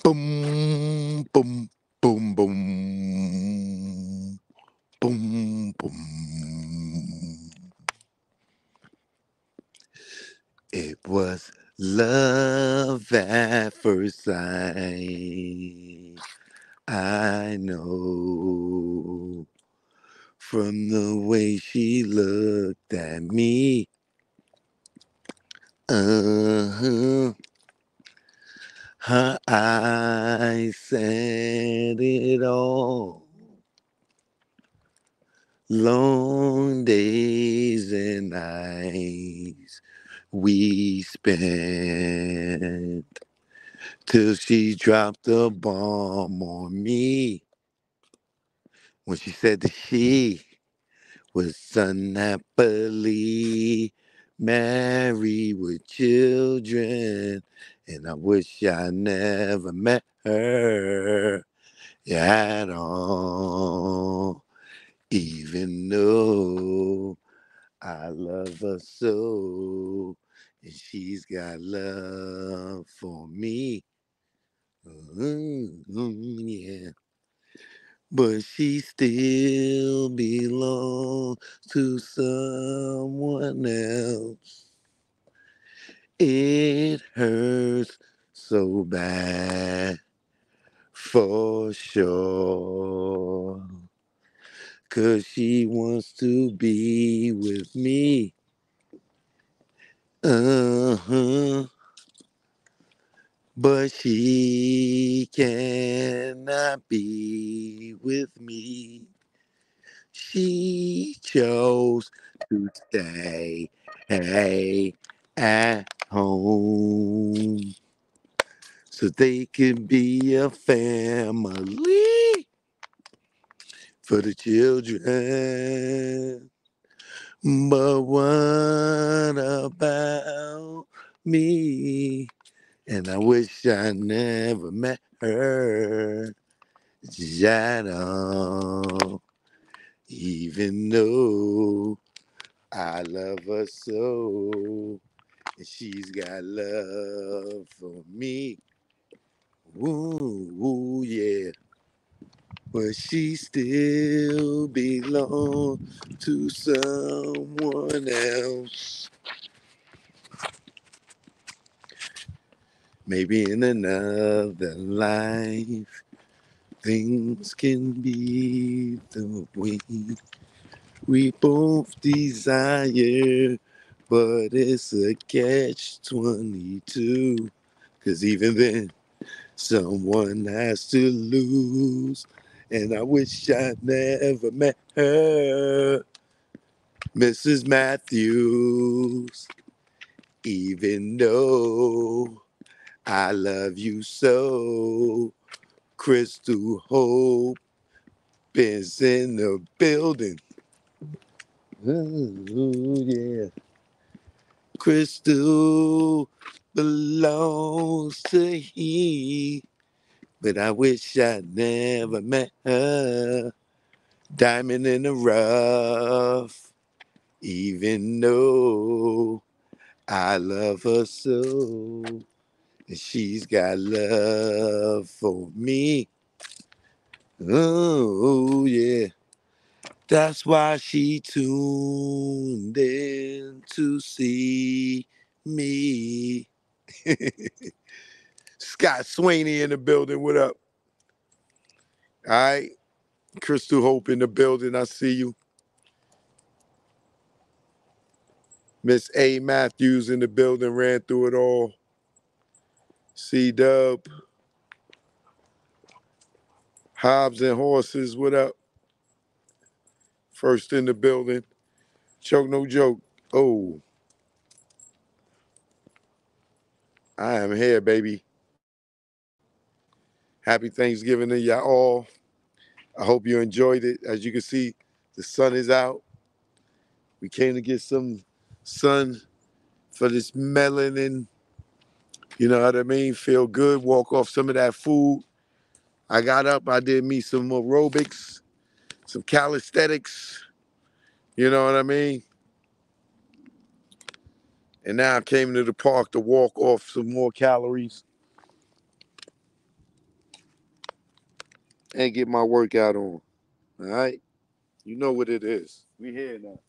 Boom, boom, boom, boom, boom, boom. It was love at first sight. I know from the way she looked at me. Uh-huh. Her eyes said it all. Long days and nights we spent till she dropped the bomb on me when she said that she was unhappily married with children, and I wish I never met her at all, even though I love her so, and she's got love for me. Yeah. But she still belongs to someone else. It hurts so bad for sure. 'Cause she wants to be with me. Uh-huh. But she cannot be with me. She chose to stay at home so they can be a family for the children. But what about me? And I wish I never met her at all, even though I love her so, and she's got love for me. Ooh, ooh, yeah. But she still belongs to someone else. Maybe in another life, things can be the way we both desire. But it's a catch 22. 'Cause even then, someone has to lose. And I wish I'd never met her, Mrs. Matthews. Even though I love you so, Crystal Hope is in the building. Ooh, yeah. Crystal belongs to he, but I wish I'd never met her. Diamond in the rough, even though I love her so, and she's got love for me. Oh, yeah. That's why she tuned in to see me. Scott Swaney in the building. What up? All right. Crystal Hope in the building. I see you. Miss A. Matthews in the building. Ran through it all. C Dub. Hobbs and Horses. What up? First in the building. Choke no joke. Oh, I am here, baby. Happy Thanksgiving to y'all all. I hope you enjoyed it. As you can see, the sun is out. We came to get some sun for this melanin. You know what I mean? Feel good, walk off some of that food. I got up, I did me some aerobics, some calisthenics. You know what I mean? And now I came to the park to walk off some more calories. and get my workout on. All right? You know what it is. We here now.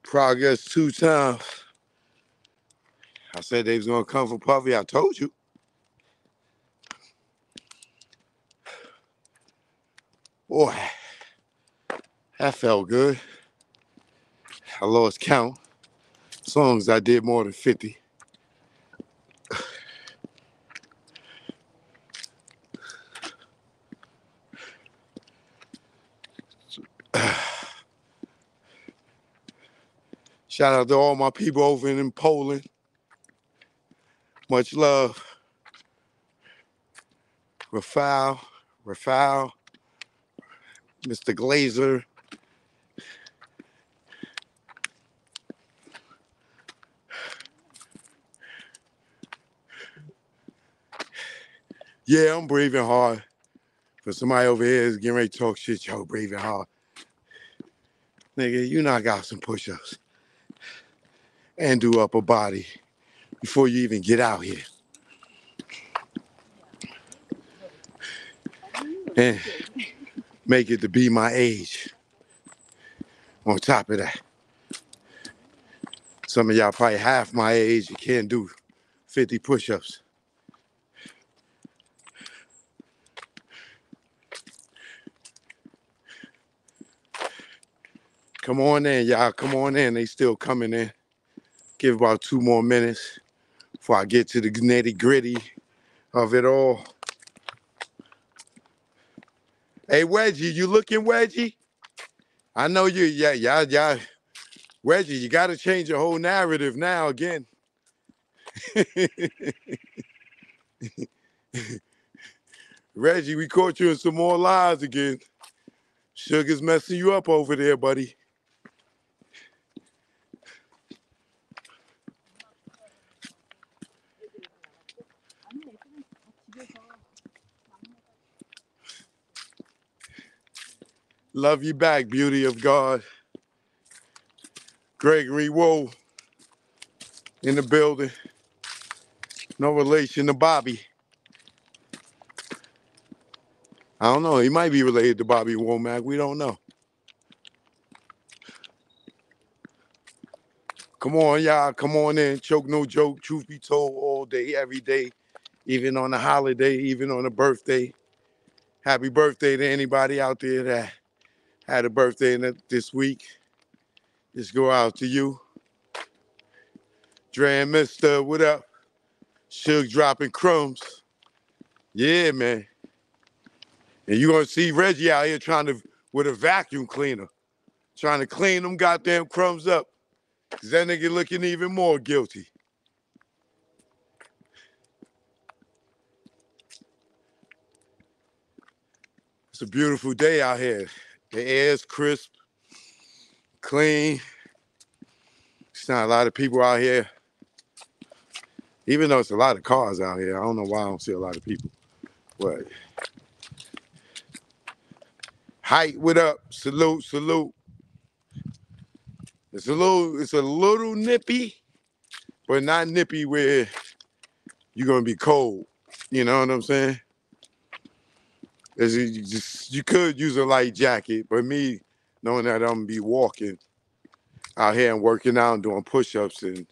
Progress 2 times. I said they was gonna come for Puffy. I told you. Boy, that felt good. I lost count. As long as I did more than 50. Shout out to all my people over in Poland. Much love. Rafal, Mr. Glazer. Yeah, I'm breathing hard. For somebody over here is getting ready to talk shit, yo, breathing hard. Nigga, you knock out some push-ups and do upper body before you even get out here. And make it to be my age. On top of that, some of y'all probably half my age, you can't do 50 push-ups. Come on in, y'all. Come on in. They still coming in. Give about 2 more minutes before I get to the nitty gritty of it all. Hey, Wedgie, you looking, Wedgie? I know you, yeah. Wedgie, you got to change your whole narrative now again. Reggie, we caught you in some more lies again. Sugar's messing you up over there, buddy. Love you back, beauty of God. Gregory Woe in the building. No relation to Bobby. I don't know. He might be related to Bobby Womack. We don't know. Come on, y'all. Come on in. Choke no joke. Truth be told, all day, every day, even on a holiday, even on a birthday. Happy birthday to anybody out there that had a birthday this week. Just go out to you. Dre and Mister, what up? Suge dropping crumbs. Yeah, man. And you're going to see Reggie out here with a vacuum cleaner, trying to clean them goddamn crumbs up. Because that nigga looking even more guilty. It's a beautiful day out here. The air's crisp, clean. There's not a lot of people out here. Even though it's a lot of cars out here, I don't know why I don't see a lot of people. But Height, what up? Salute, salute. It's a little nippy, but not nippy where you're gonna be cold. You know what I'm saying? You could use a light jacket, but me knowing that I'm gonna be walking out here and working out and doing push-ups and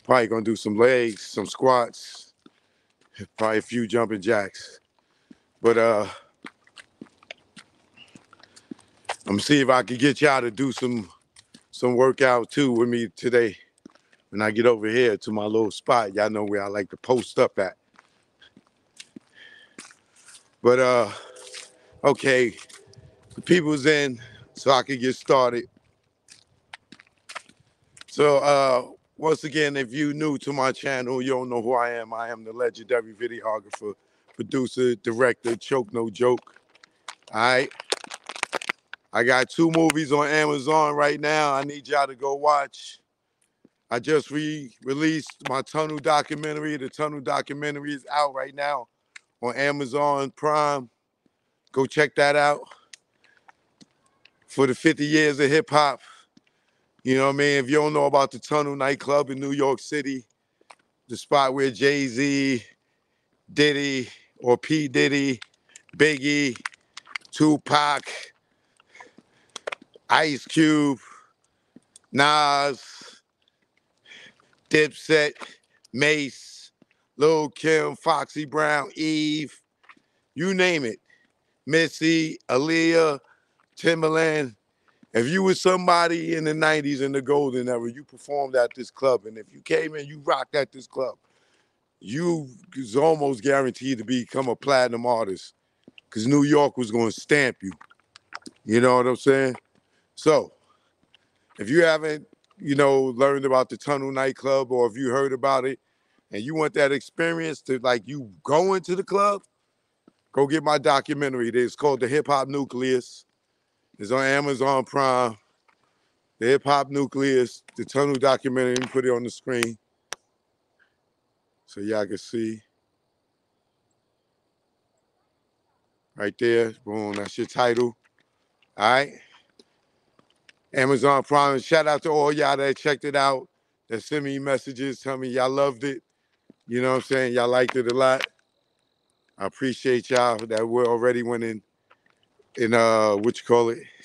probably gonna do some legs, some squats, probably a few jumping jacks. But I'm gonna see if I could get y'all to do some workout too with me today. When I get over here to my little spot, y'all know where I like to post up at. But okay, the people's in, so I can get started. So once again, if you new to my channel, you don't know who I am. I am the legendary videographer, producer, director, Choke No Joke. All right. I got 2 movies on Amazon right now. I need y'all to go watch. I just released my Tunnel documentary. The Tunnel documentary is out right now on Amazon Prime. Go check that out. For the 50 years of hip hop. You know what I mean? If you don't know about the Tunnel nightclub in New York City, the spot where Jay-Z, Diddy, or P. Diddy, Biggie, Tupac, Ice Cube, Nas, Dipset, Mace, Lil' Kim, Foxy Brown, Eve, you name it. Missy, Aaliyah, Timbaland. If you were somebody in the 90s in the golden era, you performed at this club. And if you came in, you rocked at this club, you was almost guaranteed to become a platinum artist because New York was going to stamp you. You know what I'm saying? So if you haven't, learned about the Tunnel nightclub, or if you heard about it and you want that experience to like you going to the club, go get my documentary. It's called The Hip Hop Nucleus. It's on Amazon Prime. The Hip Hop Nucleus, the Tunnel documentary. Let me put it on the screen so y'all can see. Right there. Boom, that's your title. All right. Amazon Prime. Shout out to all y'all that checked it out, that sent me messages, tell me y'all loved it. You know what I'm saying? Y'all liked it a lot. I appreciate y'all that we already went in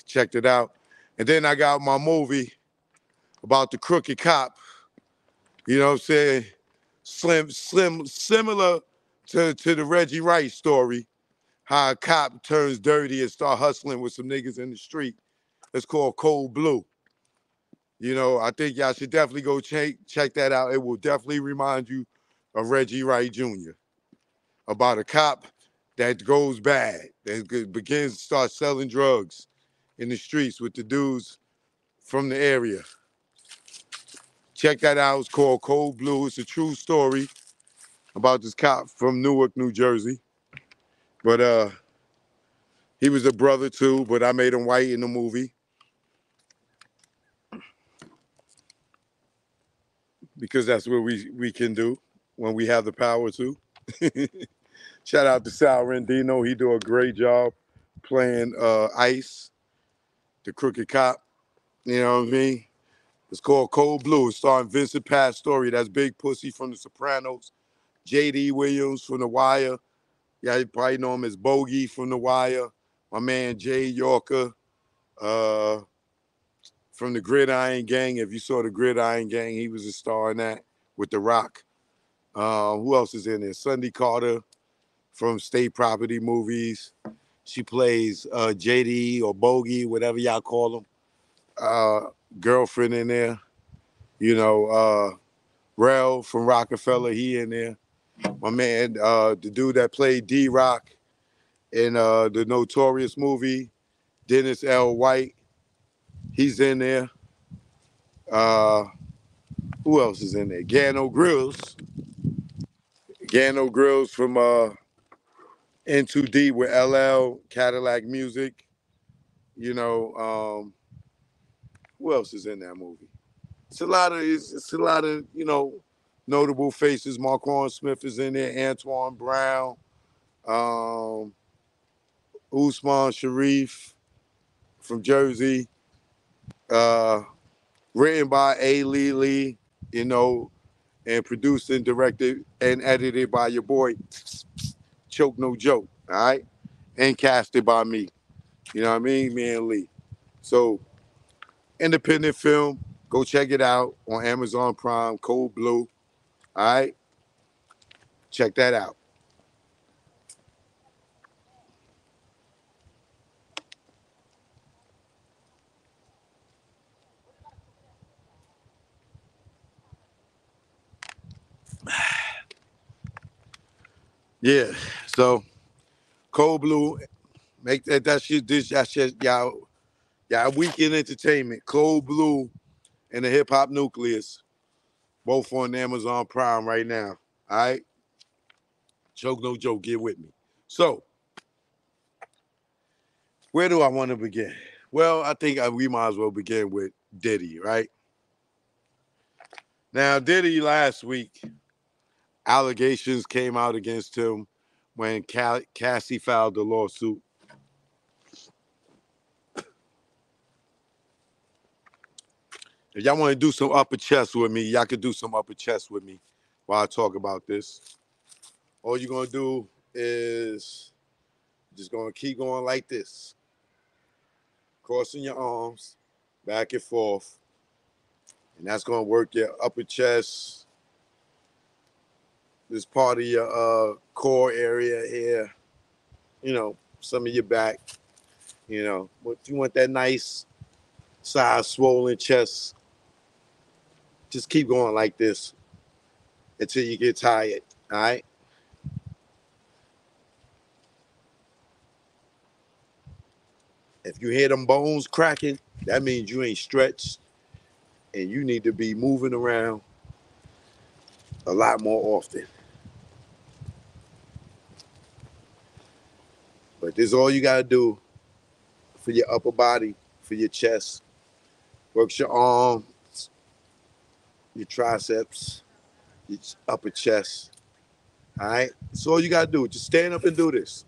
checked it out. And then I got my movie about the crooked cop. You know what I'm saying? Similar to the Reggie Wright story, how a cop turns dirty and start hustling with some niggas in the street. It's called Cold Blue. You know, I think y'all should definitely go check that out. It will definitely remind you of Reggie Wright Jr. about a cop that goes bad, that begins to start selling drugs in the streets with the dudes from the area. Check that out. It's called Cold Blue. It's a true story about this cop from Newark, New Jersey. But he was a brother too, but I made him white in the movie because that's what we can do when we have the power to. Shout out to Sal Rendino. He do a great job playing Ice, the crooked cop. You know what I mean? It's called Cold Blue. It's starring Vincent Pastore. That's Big Pussy from The Sopranos. J.D. Williams from The Wire. Yeah, you probably know him as Bogey from The Wire. My man Jay Yorker from the Gridiron Gang. If you saw the Gridiron Gang, he was a star in that with The Rock. Who else is in there? Sunday Carter from State Property Movies. She plays JD or Bogey, whatever y'all call him. Girlfriend in there. You know, Rel from Rockefeller, he in there. My man, the dude that played D-Rock in the Notorious movie, Dennis L. White, he's in there. Who else is in there? Gano Grills. Gano Grills from N2D with LL, Cadillac Music. You know, who else is in that movie? It's a lot of, notable faces. Marquand Smith is in there, Antoine Brown, Usman Sharif from Jersey. Uh, written by A. Lee Lee, you know, and produced and directed and edited by your boy Choke No Joke, all right? And casted by me. You know what I mean? Me and Lee. So, independent film. Go check it out on Amazon Prime, Cold Blue. All right? Check that out. Yeah. So, Cold Blue, make that shit, that shit, y'all weekend entertainment. Cold Blue and the Hip Hop Nucleus, both on Amazon Prime right now. All right? Choke No Joke, get with me. So, where do I want to begin? Well, I think we might as well begin with Diddy, right? Now, Diddy last week, allegations came out against him when Cassie filed the lawsuit. If y'all want to do some upper chest with me, y'all could do some upper chest with me while I talk about this. All you're going to do is just going to keep going like this, crossing your arms back and forth. And that's going to work your upper chest, this part of your core area here, you know, some of your back, you know. But if you want that nice size swollen chest, just keep going like this until you get tired, all right? If you hear them bones cracking, that means you ain't stretched and you need to be moving around a lot more often. But this is all you got to do for your upper body, for your chest. Works your arms, your triceps, your upper chest. All right? That's all you got to do. Just stand up and do this.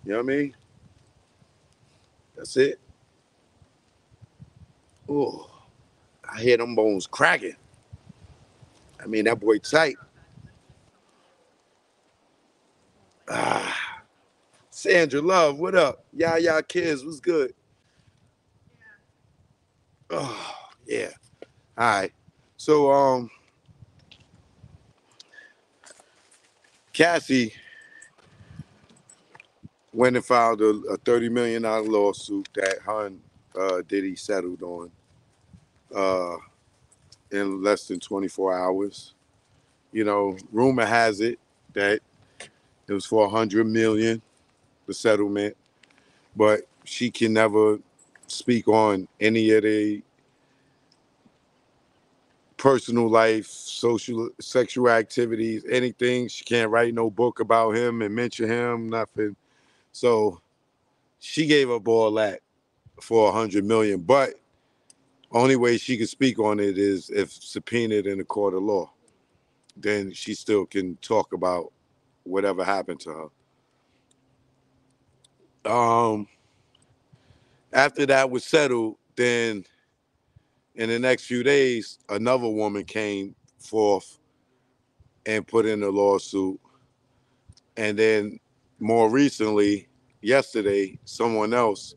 You know what I mean? That's it. Oh, I hear them bones cracking. I mean, that boy tight. Ah, Sandra Love, what up? Y'all kids, what's good? Oh, yeah. All right. So, Cassie went and filed a $30 million lawsuit that her and Diddy settled on uh, in less than 24 hours. You know, rumor has it that it was for $100 million, the settlement, but she can never speak on any of the personal life, social, sexual activities, anything. She can't write no book about him and mention him, nothing. So she gave up all that for $100 million, but only way she can speak on it is if subpoenaed in a court of law. Then she still can talk about whatever happened to her. After that was settled, then in the next few days, another woman came forth and put in a lawsuit. And then more recently, yesterday, someone else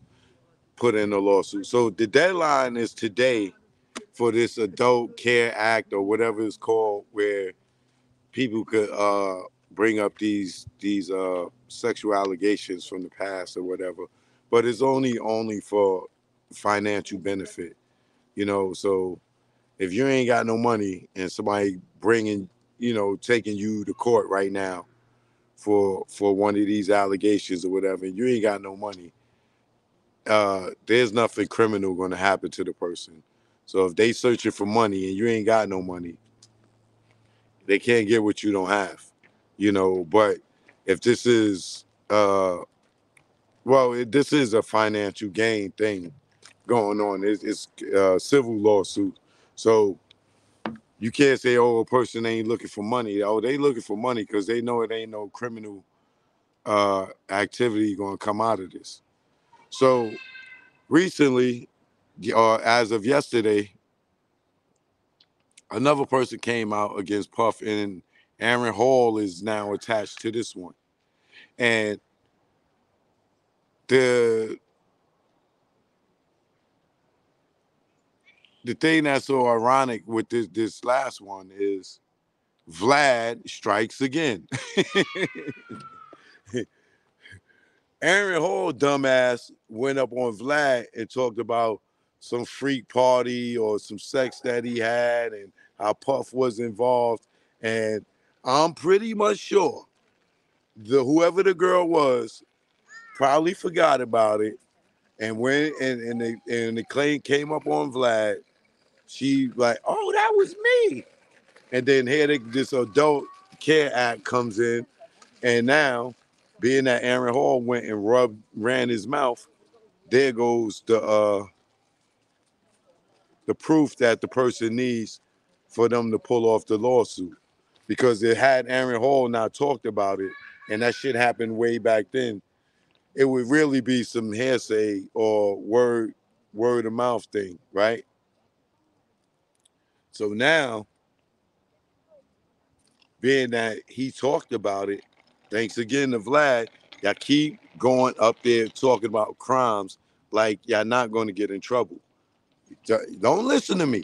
put in a lawsuit. So the deadline is today for this Adult Care Act or whatever it's called, where people could bring up these sexual allegations from the past or whatever, but it's only for financial benefit, you know. So if you ain't got no money and somebody bringing, you know, taking you to court right now for one of these allegations or whatever, and you ain't got no money, there's nothing criminal going to happen to the person. So if they searching for money and you ain't got no money, they can't get what you don't have, you know. But if this is this is a financial gain thing going on. It's civil lawsuit, so you can't say, oh, a person ain't looking for money. Oh, they looking for money because they know it ain't no criminal activity going to come out of this. So recently, as of yesterday, another person came out against Puff, and Aaron Hall is now attached to this one. And the the thing that's so ironic with this last one is Vlad strikes again. Aaron Hall, dumbass, went up on Vlad and talked about some freak party or some sex that he had and how Puff was involved. And I'm pretty much sure whoever the girl was probably forgot about it. And when and the claim came up on Vlad, she like, oh, that was me. And then here this adult care act comes in, and now, being that Aaron Hall went and ran his mouth, there goes the proof that the person needs for them to pull off the lawsuit. Because it had Aaron Hall not talked about it, and that shit happened way back then, it would really be some hearsay or word of mouth thing, right? So now, being that he talked about it, thanks again to Vlad, y'all keep going up there talking about crimes like y'all not going to get in trouble. Don't listen to me.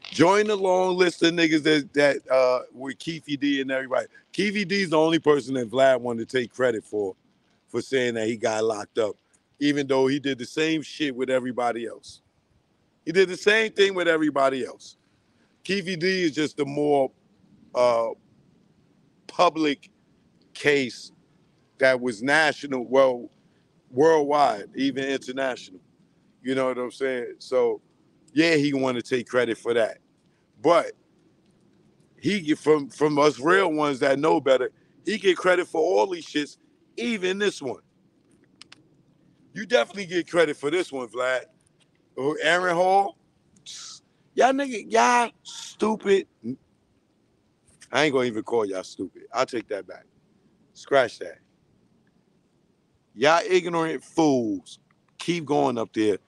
Join the long list of niggas that with Keefy D and everybody. Keefy D is the only person that Vlad wanted to take credit for saying that he got locked up, even though he did the same shit with everybody else. He did the same thing with everybody else. Keefy D is just a more uh, public case that was national, well, worldwide, even international. You know what I'm saying? So, yeah, he want to take credit for that. But he get from us real ones that know better, he get credit for all these shits, even this one. You definitely get credit for this one, Vlad. Aaron Hall, y'all stupid. I ain't gonna even call y'all stupid. I'll take that back. Scratch that. Y'all ignorant fools keep going up there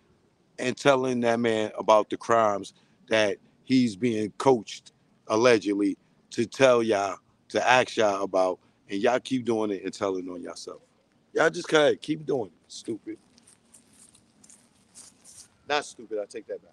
and telling that man about the crimes that he's being coached allegedly to tell y'all, to ask y'all about, and y'all keep doing it and telling on yourself. Y'all just kind of keep doing it. Stupid. Not stupid. I take that back.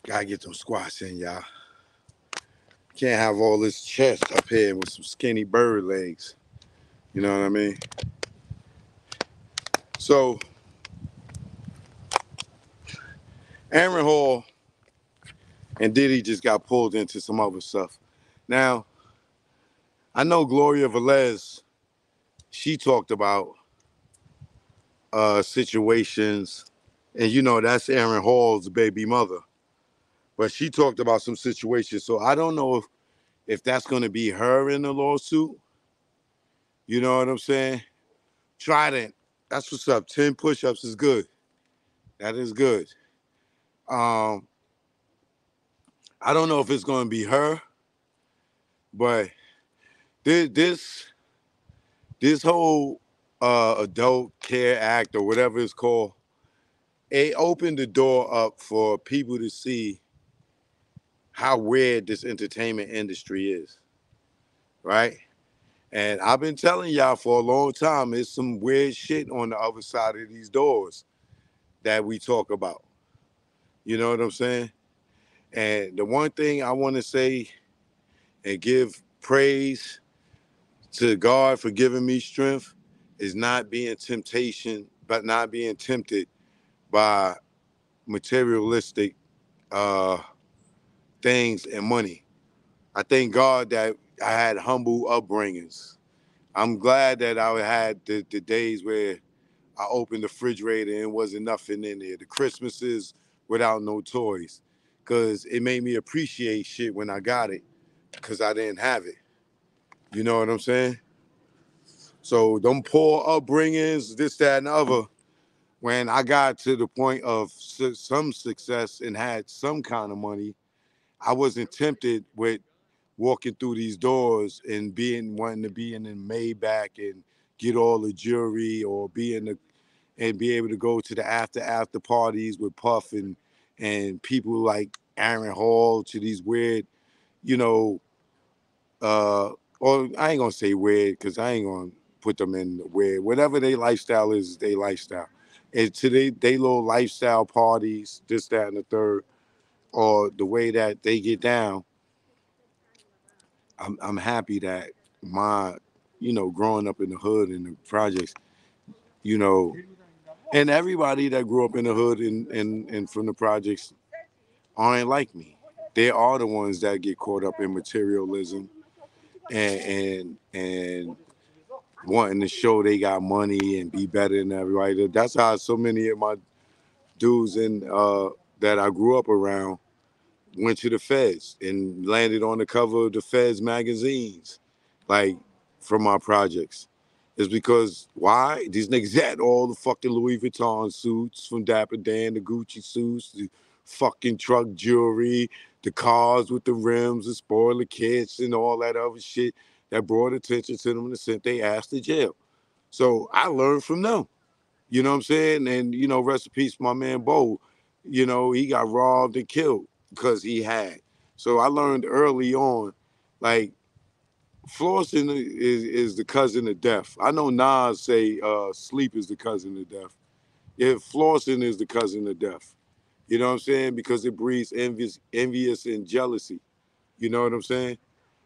Gotta get them squats in, y'all. Can't have all this chest up here with some skinny bird legs. You know what I mean? So, Aaron Hall and Diddy just got pulled into some other stuff. Now, I know Gloria Velez, she talked about situations, and you know, that's Aaron Hall's baby mother. But she talked about some situations. So I don't know if that's going to be her in the lawsuit. You know what I'm saying? Trident, that's what's up. 10 push-ups is good. That is good. Um, I don't know if it's going to be her, but this whole Adult Care Act or whatever it's called, it opened the door up for people to see how weird this entertainment industry is, right? And I've been telling y'all for a long time, there's some weird shit on the other side of these doors that we talk about. You know what I'm saying? And the one thing I want to say and give praise to God for giving me strength is not being temptation, but not being tempted by materialistic uh, things and money. I thank God that I had humble upbringings. I'm glad that I had the days where I opened the refrigerator and it wasn't nothing in there. The Christmases without no toys. Because it made me appreciate shit when I got it because I didn't have it. You know what I'm saying? So them poor upbringings, this, that, and the other, when I got to the point of some success and had some kind of money, I wasn't tempted with walking through these doors and wanting to be in the Maybach and get all the jewelry or be in the and be able to go to the after parties with Puff and people like Aaron Hall to these weird, you know, or I ain't gonna say weird because I ain't gonna put them in weird. Whatever their lifestyle is their lifestyle. And to they little lifestyle parties, this, that, and the third, or the way that they get down, I'm happy that my, growing up in the hood and the projects, you know, and everybody that grew up in the hood and from the projects aren't like me. They are the ones that get caught up in materialism and wanting to show they got money and be better than everybody. That's how so many of my dudes that I grew up around went to the Feds and landed on the cover of the Feds magazines, like from our projects. Is because why? These niggas had all the fucking Louis Vuitton suits from Dapper Dan, the Gucci suits, the fucking truck jewelry, the cars with the rims, the spoiler kits, and all that other shit that brought attention to them and sent their ass to jail. So I learned from them. You know what I'm saying? And, rest in peace, my man Bo. He got robbed and killed because he had. So I learned early on, like, flossing is the cousin of death. I know Nas say sleep is the cousin of death. Yeah, flossing is the cousin of death. You know what I'm saying? Because it breeds envious and jealousy. You know what I'm saying?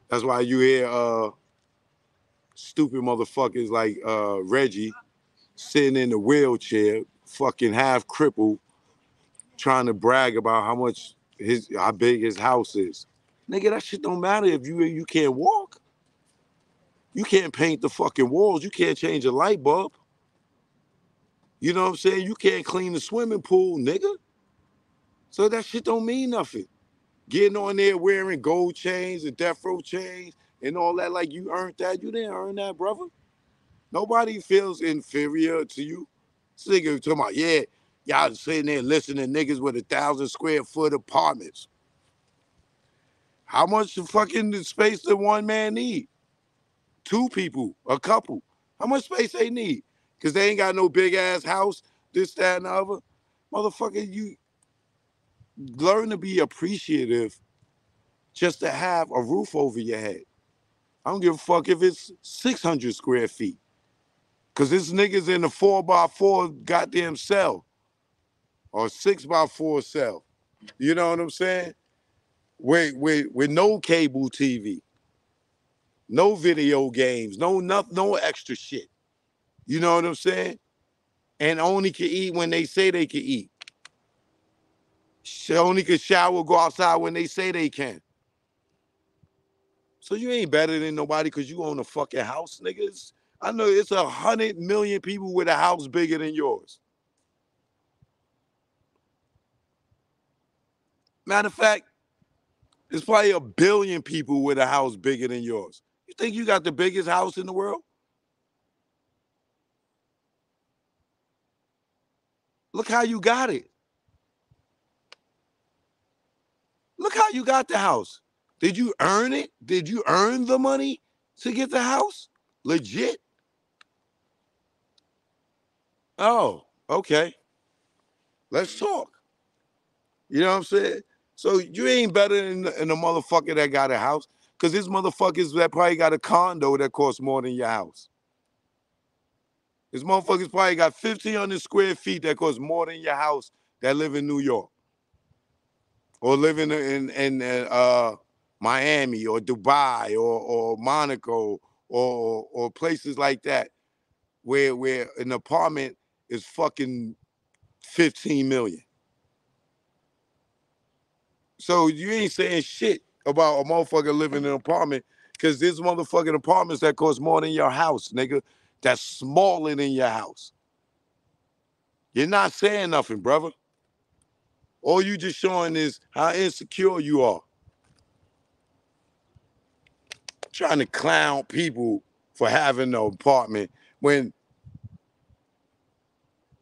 That's why you hear stupid motherfuckers like Reggie sitting in a wheelchair, fucking half crippled, trying to brag about how big his house is. Nigga, that shit don't matter if you can't walk. You can't paint the fucking walls. You can't change a light bulb. You know what I'm saying? You can't clean the swimming pool, nigga. So that shit don't mean nothing. Getting on there wearing gold chains and death row chains and all that like you earned that. You didn't earn that, brother. Nobody feels inferior to you. This nigga talking about, yeah, y'all sitting there listening to niggas with 1,000 square foot apartments. How much fucking space does one man need? Two people, a couple. How much space they need? Because they ain't got no big ass house, this, that, and the other. Motherfucker, you learn to be appreciative just to have a roof over your head. I don't give a fuck if it's 600 square feet. Because this nigga's in a 4x4 goddamn cell or 6x4 cell. You know what I'm saying? With no cable TV, no video games, no extra shit. You know what I'm saying? And only can eat when they say they can eat. She only can shower, go outside when they say they can. So you ain't better than nobody because you own a fucking house, niggas. I know it's 100 million people with a house bigger than yours. Matter of fact, there's probably 1 billion people with a house bigger than yours. You think you got the biggest house in the world? Look how you got it. Look how you got the house. Did you earn it? Did you earn the money to get the house? Legit? Oh, okay. Let's talk. You know what I'm saying? So you ain't better than a motherfucker that got a house. Because there's motherfuckers that probably got a condo that costs more than your house. There's motherfuckers probably got 1,500 square feet that costs more than your house that live in New York. Or live in Miami or Dubai or Monaco or places like that where an apartment is fucking 15 million. So you ain't saying shit about a motherfucker living in an apartment because there's motherfucking apartments that cost more than your house, nigga. That's smaller than your house. You're not saying nothing, brother. All you just showing is how insecure you are. Trying to clown people for having an apartment when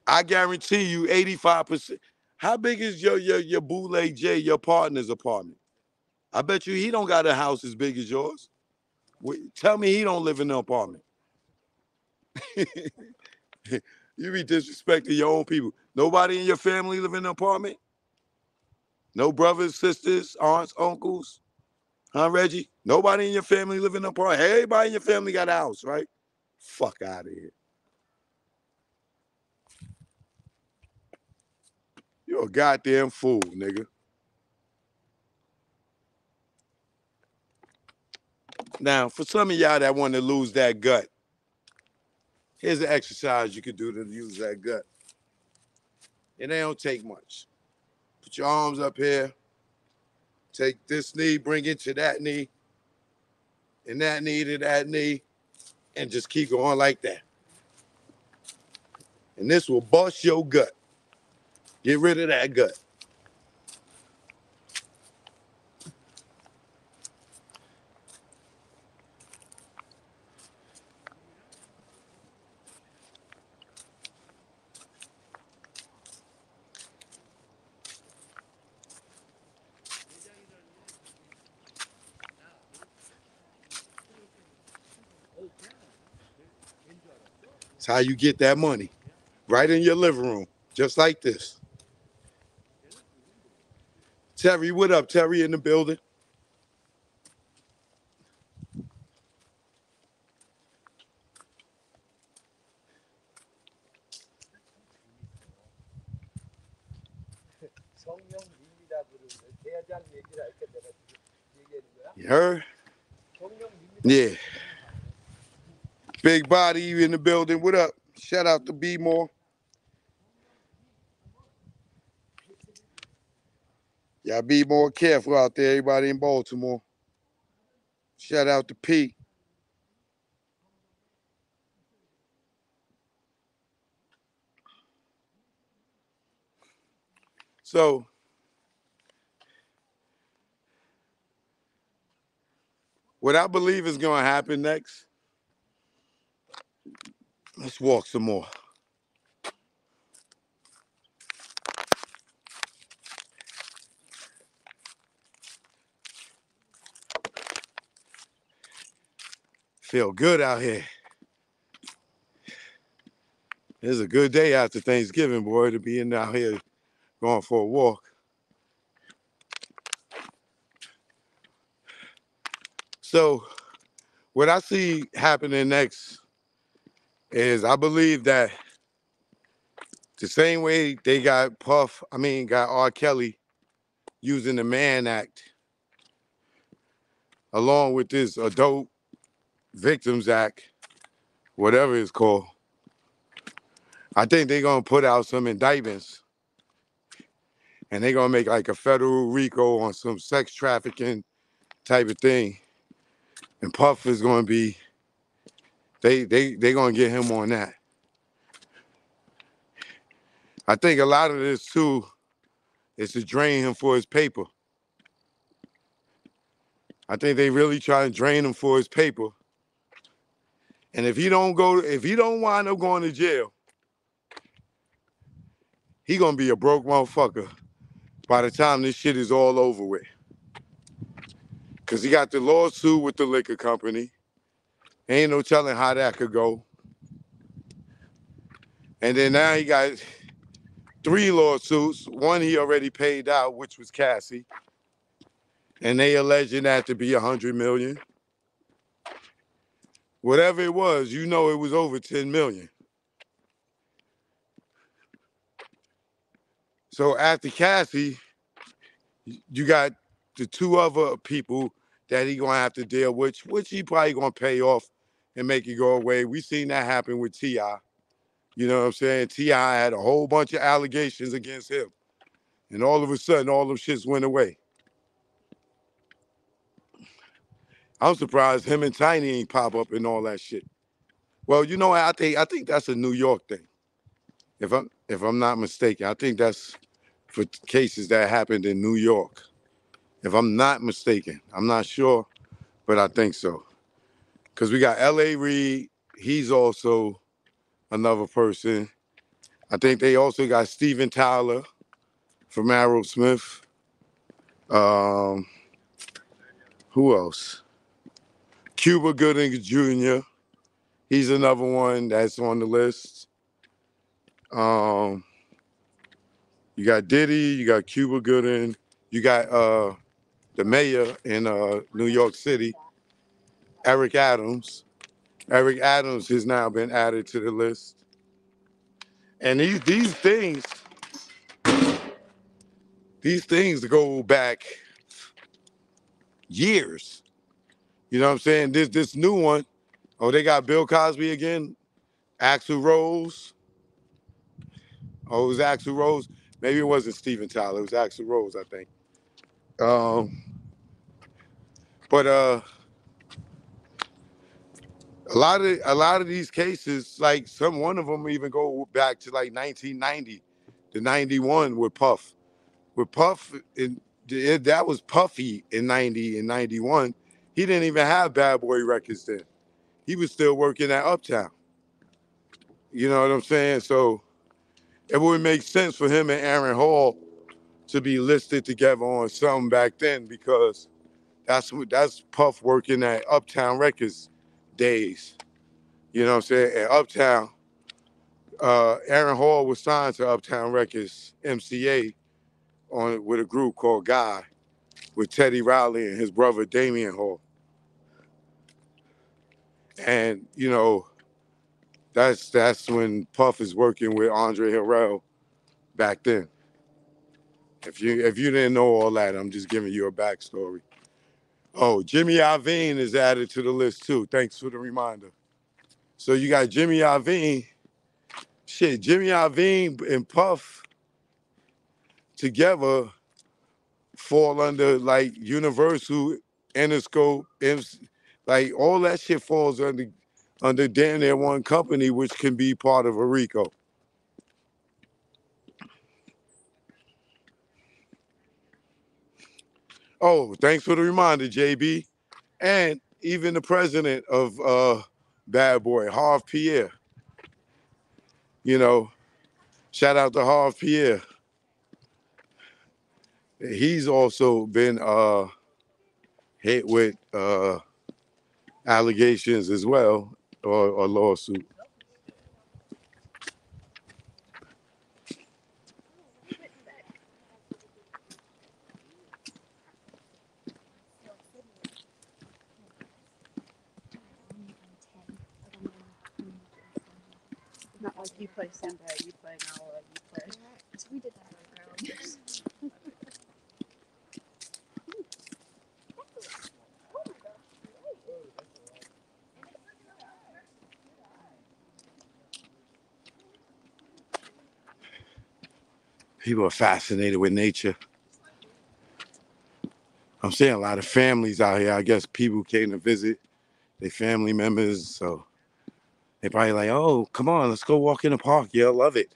I guarantee you 85%. How big is your Boule J, your partner's apartment? I bet you he don't got a house as big as yours. Tell me he don't live in an apartment. You be disrespecting your own people. Nobody in your family live in an apartment? No brothers, sisters, aunts, uncles? Huh, Reggie? Nobody in your family live in an apartment? Everybody in your family got a house, right? Fuck out of here. You're a goddamn fool, nigga. Now, for some of y'all that want to lose that gut, here's an exercise you could do to use that gut. And they don't take much. Put your arms up here. Take this knee, bring it to that knee, and that knee to that knee, and just keep going like that. And this will bust your gut. Get rid of that gut. That's how you get that money. Right in your living room, just like this. Terry, what up? Terry in the building. You heard? Yeah. Big body, you in the building. What up? Shout out to B More. Y'all be more careful out there, everybody in Baltimore. Shout out to P. So, what I believe is going to happen next, let's walk some more. Feel good out here. It's a good day after Thanksgiving, boy, to be in out here going for a walk. So, what I see happening next is I believe that the same way they got got R. Kelly using the Mann Act along with this Adult Victims Act, whatever it's called. I think they're going to put out some indictments and they're going to make like a federal RICO on some sex trafficking type of thing. And Puff is going to be, they're going to get him on that. I think a lot of this too is to drain him for his paper. I think they really try to drain him for his paper. And if he don't wind up going to jail, he gonna be a broke motherfucker by the time this shit is all over with. Cause he got the lawsuit with the liquor company. Ain't no telling how that could go. And then now he got 3 lawsuits. One he already paid out, which was Cassie, and they alleging that to be 100 million. Whatever it was, you know, it was over 10 million. So after Cassie, you got the 2 other people that he gonna have to deal with, which he probably gonna pay off and make it go away. We seen that happen with T.I. You know what I'm saying? T.I. had a whole bunch of allegations against him. And all of a sudden, all them shits went away. I'm surprised him and Tiny ain't pop up in all that shit. Well, you know, I think that's a New York thing. If I'm not mistaken, I think that's for cases that happened in New York. If I'm not mistaken, I'm not sure, but I think so. Because we got L.A. Reid. He's also another person. I think they also got Steven Tyler from Aerosmith. Um, who else? Cuba Gooding Jr. He's another one that's on the list. Um, you got Diddy, you got Cuba Gooding, you got the mayor in New York City, Eric Adams. Eric Adams has now been added to the list. And these things go back years. You know what I'm saying? This new one, oh, they got Bill Cosby again, Axl Rose. Oh, it was Axl Rose. Maybe it wasn't Steven Tyler. It was Axl Rose, I think. Um, but a lot of these cases, like one of them even go back to like 1990 to 91 with Puff. With Puff, that was Puffy in 90 and 91. He didn't even have Bad Boy Records then. He was still working at Uptown. You know what I'm saying? So it would make sense for him and Aaron Hall to be listed together on something back then because that's Puff working at Uptown Records days. You know what I'm saying? At Uptown, Aaron Hall was signed to Uptown Records MCA with a group called Guy with Teddy Riley and his brother Damian Hall. And you know, that's when Puff is working with Andre Harrell back then. If you didn't know all that, I'm just giving you a backstory. Oh, Jimmy Iovine is added to the list too. Thanks for the reminder. So you got Jimmy Iovine. Shit, Jimmy Iovine and Puff together fall under like Universal, Interscope, like all that shit falls under damn near one company, which can be part of Arico. Oh, thanks for the reminder, JB. And even the president of Bad Boy, Harv Pierre. You know, shout out to Harv Pierre. He's also been hit with allegations as well, or lawsuit. Not like you play Senpai, you play Nala, you play. So we did that earlier. People are fascinated with nature. I'm seeing a lot of families out here. I guess people came to visit their family members, so they probably like, oh, come on, let's go walk in the park. Yeah, I love it.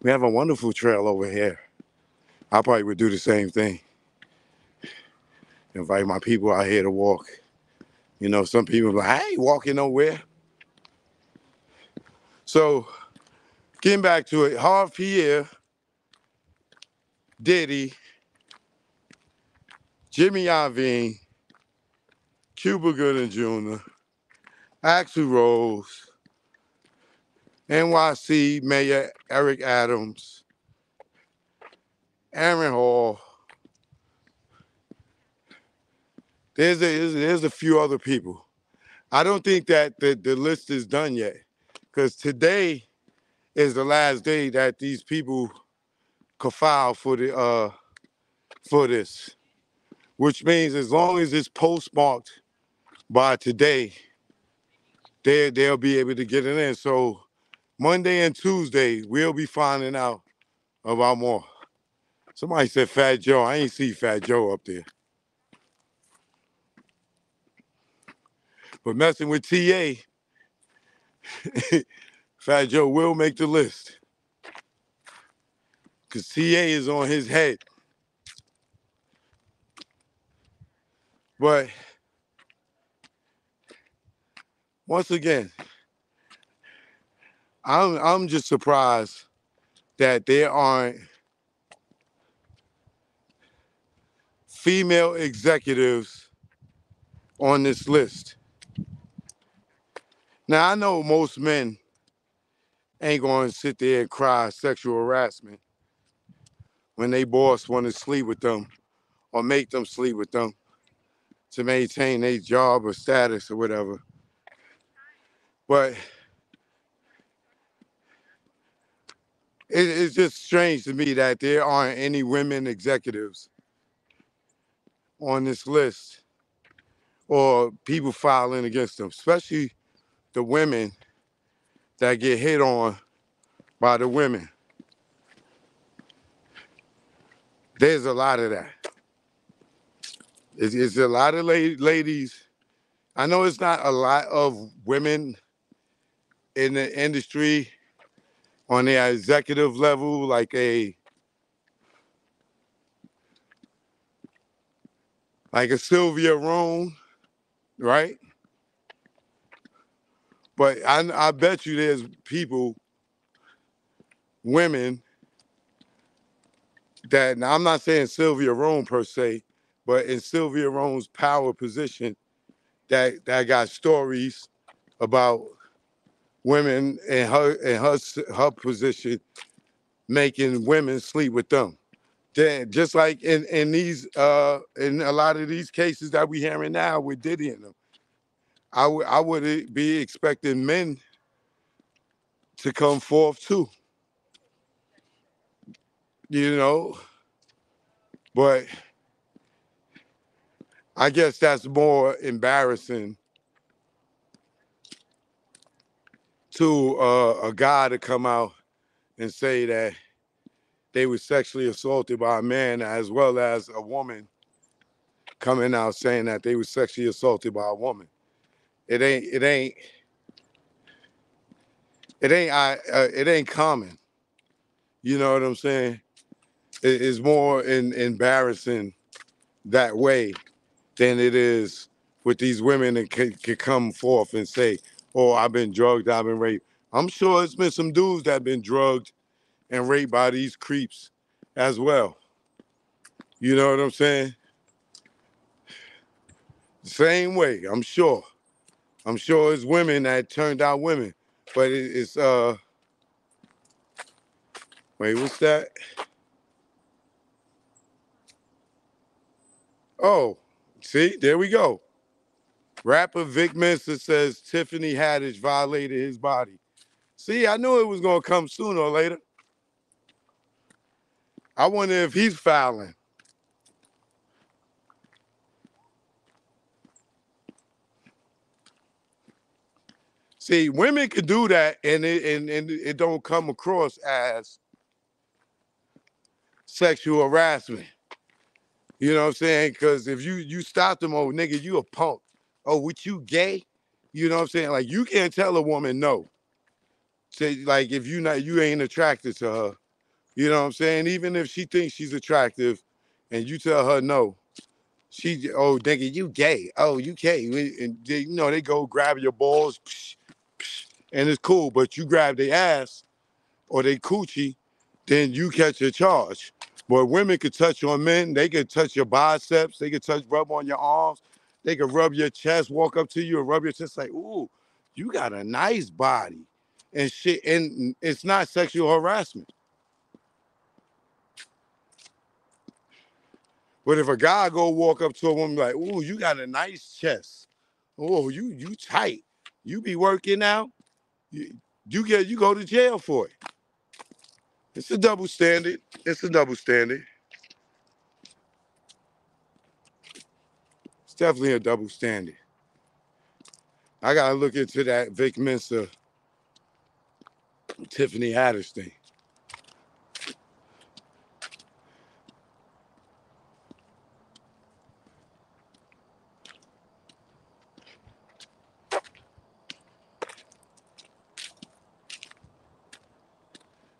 We have a wonderful trail over here. I probably would do the same thing. Invite my people out here to walk. You know, some people are like, I ain't walking nowhere. So getting back to it, Harv Pierre, Diddy, Jimmy Iovine, Cuba Gooding Jr., Axl Rose, NYC Mayor Eric Adams, Aaron Hall. There's a few other people. I don't think that the list is done yet, because today is the last day that these people could file for this, which means as long as it's postmarked by today, they'll be able to get it in. So Monday and Tuesday, we'll be finding out about more. Somebody said Fat Joe. I ain't see Fat Joe up there. But messing with TA, Fat Joe will make the list. Because TA is on his head. But once again, I'm just surprised that there aren't female executives on this list. Now I know most men ain't going to sit there and cry sexual harassment when they boss want to sleep with them or make them sleep with them to maintain their job or status or whatever. But it's just strange to me that there aren't any women executives on this list or people filing against them, especially the women that get hit on by the women. There's a lot of that. It's a lot of ladies. I know it's not a lot of women in the industry on the executive level, like a Sylvia Rhone, right? But I bet you there's people, women, that, now I'm not saying Sylvia Rhone per se, but in Sylvia Rhone's power position, that got stories about women in her position making women sleep with them. Then just like in these in a lot of these cases that we hearing now with Diddy and them, I would be expecting men to come forth too, you know. But I guess that's more embarrassing to a guy to come out and say that they were sexually assaulted by a man, as well as a woman coming out saying that they were sexually assaulted by a woman. It ain't common. You know what I'm saying? It's more embarrassing that way than it is with these women that can come forth and say, "Oh, I've been drugged, I've been raped." I'm sure it's been some dudes that have been drugged and raped by these creeps as well. You know what I'm saying? Same way, I'm sure. I'm sure it's women that turned out women, but it's wait, what's that? Oh, see, there we go. Rapper Vic Mensa says Tiffany Haddish violated his body. See, I knew it was gonna come sooner or later. I wonder if he's fouling. See, women could do that, and it don't come across as sexual harassment. You know what I'm saying? Because if you stop them, oh nigga, you a punk. Oh, what, you gay? You know what I'm saying? Like, you can't tell a woman no. Say, like, if you ain't attracted to her. You know what I'm saying? Even if she thinks she's attractive, and you tell her no, oh nigga, you gay. Oh, you gay. And they, they go grab your balls, psh, psh, and it's cool. But you grab their ass or they coochie, then you catch a charge. But women could touch on men. They could touch your biceps. They could rub on your arms. They could rub your chest, walk up to you and rub your chest like, ooh, you got a nice body. and shit, and it's not sexual harassment. But if a guy go walk up to a woman like, "Ooh, you got a nice chest. Oh, you tight. You be working out." You go to jail for it. It's a double standard. It's a double standard. It's definitely a double standard. I gotta look into that Vic Mensa, Tiffany Haddish thing.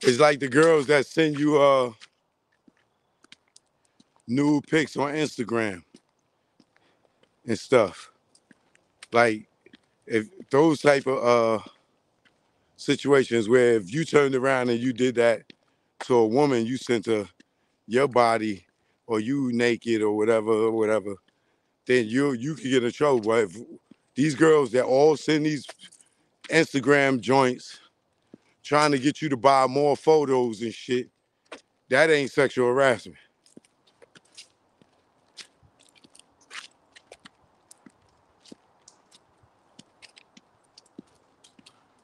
It's like the girls that send you nude pics on Instagram and stuff. Like if those type of situations where if you turned around and you did that to a woman, you sent her your body or you naked or whatever, then you could get in trouble. But if these girls that all send these Instagram joints trying to get you to buy more photos and shit, that ain't sexual harassment.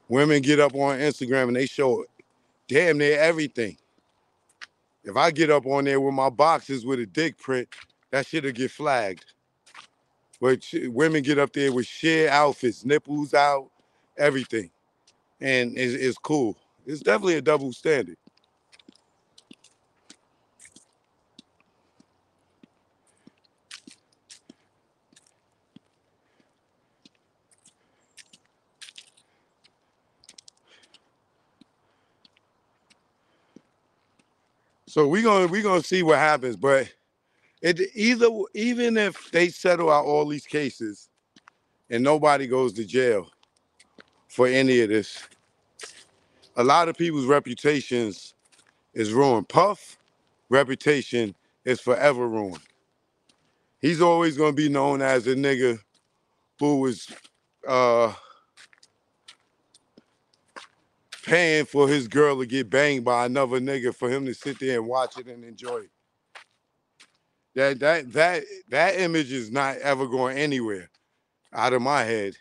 Women get up on Instagram and they show damn near everything. If I get up on there with my boxes with a dick print, that shit'll get flagged. But women get up there with sheer outfits, nipples out, everything. And it's cool. It's definitely a double standard. So we gonna see what happens. But even if they settle out all these cases and nobody goes to jail for any of this, a lot of people's reputations is ruined. Puff reputation is forever ruined. He's always gonna be known as a nigga who was uh, paying for his girl to get banged by another nigga for him to sit there and watch it and enjoy it. That image is not ever going anywhere out of my head.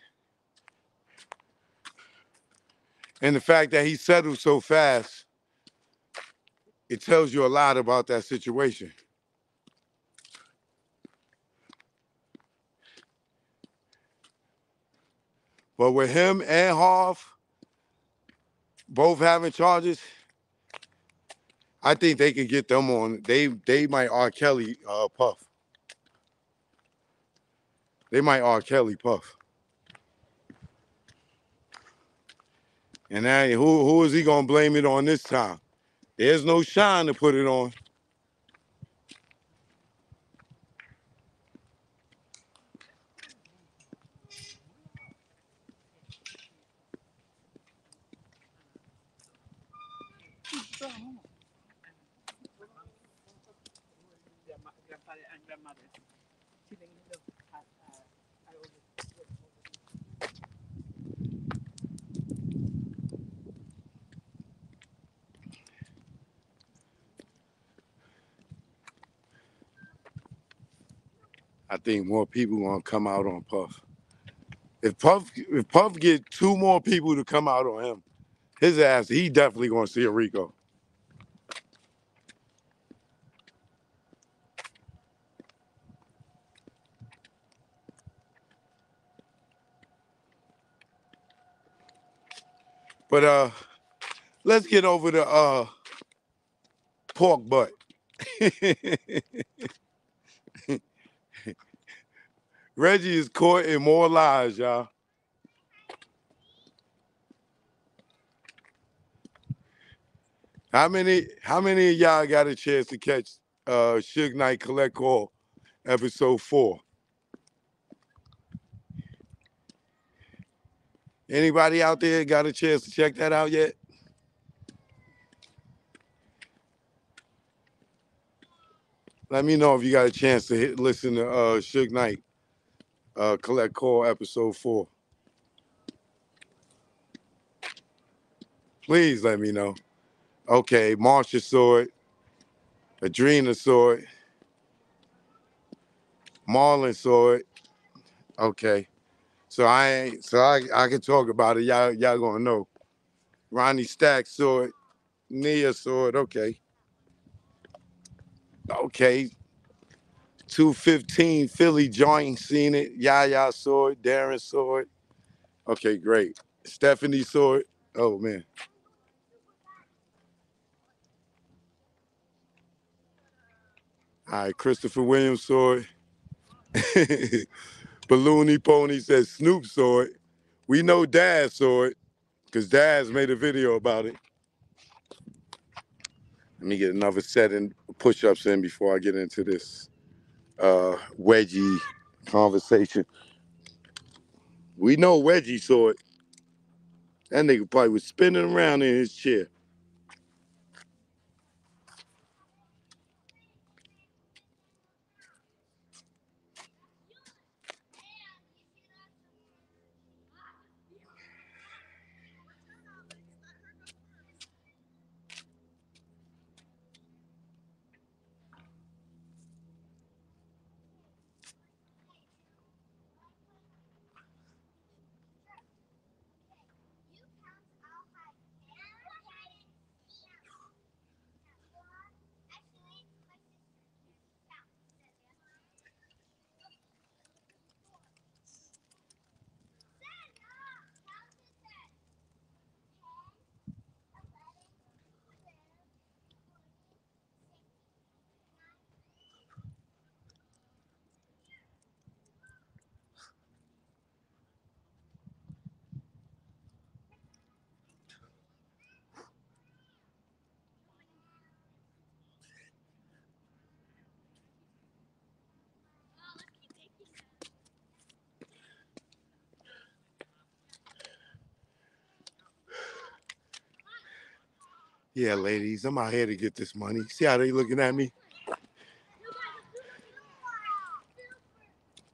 And the fact that he settled so fast, it tells you a lot about that situation. But with him and Harv both having charges, I think they can get them on. They might R. Kelly Puff. They might R. Kelly Puff. And now who is he gonna blame it on this time? There's no Shine to put it on. I think more people gonna come out on Puff. If Puff get two more people to come out on him, his ass, he definitely gonna see a Rico. But let's get over the pork butt. Reggie is caught in more lies, y'all. How many of y'all got a chance to catch Suge Knight Collect Call episode 4? Anybody out there got a chance to check that out yet? Let me know if you got a chance to listen to Suge Knight Collect Call episode 4. Please let me know. Okay, Marsha saw it. Adrena saw it. Marlon saw it. Okay. So I can talk about it. Y'all gonna know. Ronnie Stack saw it. Nia saw it. Okay. Okay. 215 Philly joint seen it. Yaya saw it. Darren saw it. Okay, great. Stephanie saw it. Oh man. All right, Christopher Williams saw it. Balloony Pony says Snoop saw it. We know Daz saw it because Daz made a video about it. Let me get another set in push-ups in before I get into this wedgie conversation. We know Wedgie saw it. That nigga probably was spinning around in his chair. Yeah, ladies, I'm out here to get this money. See how they looking at me?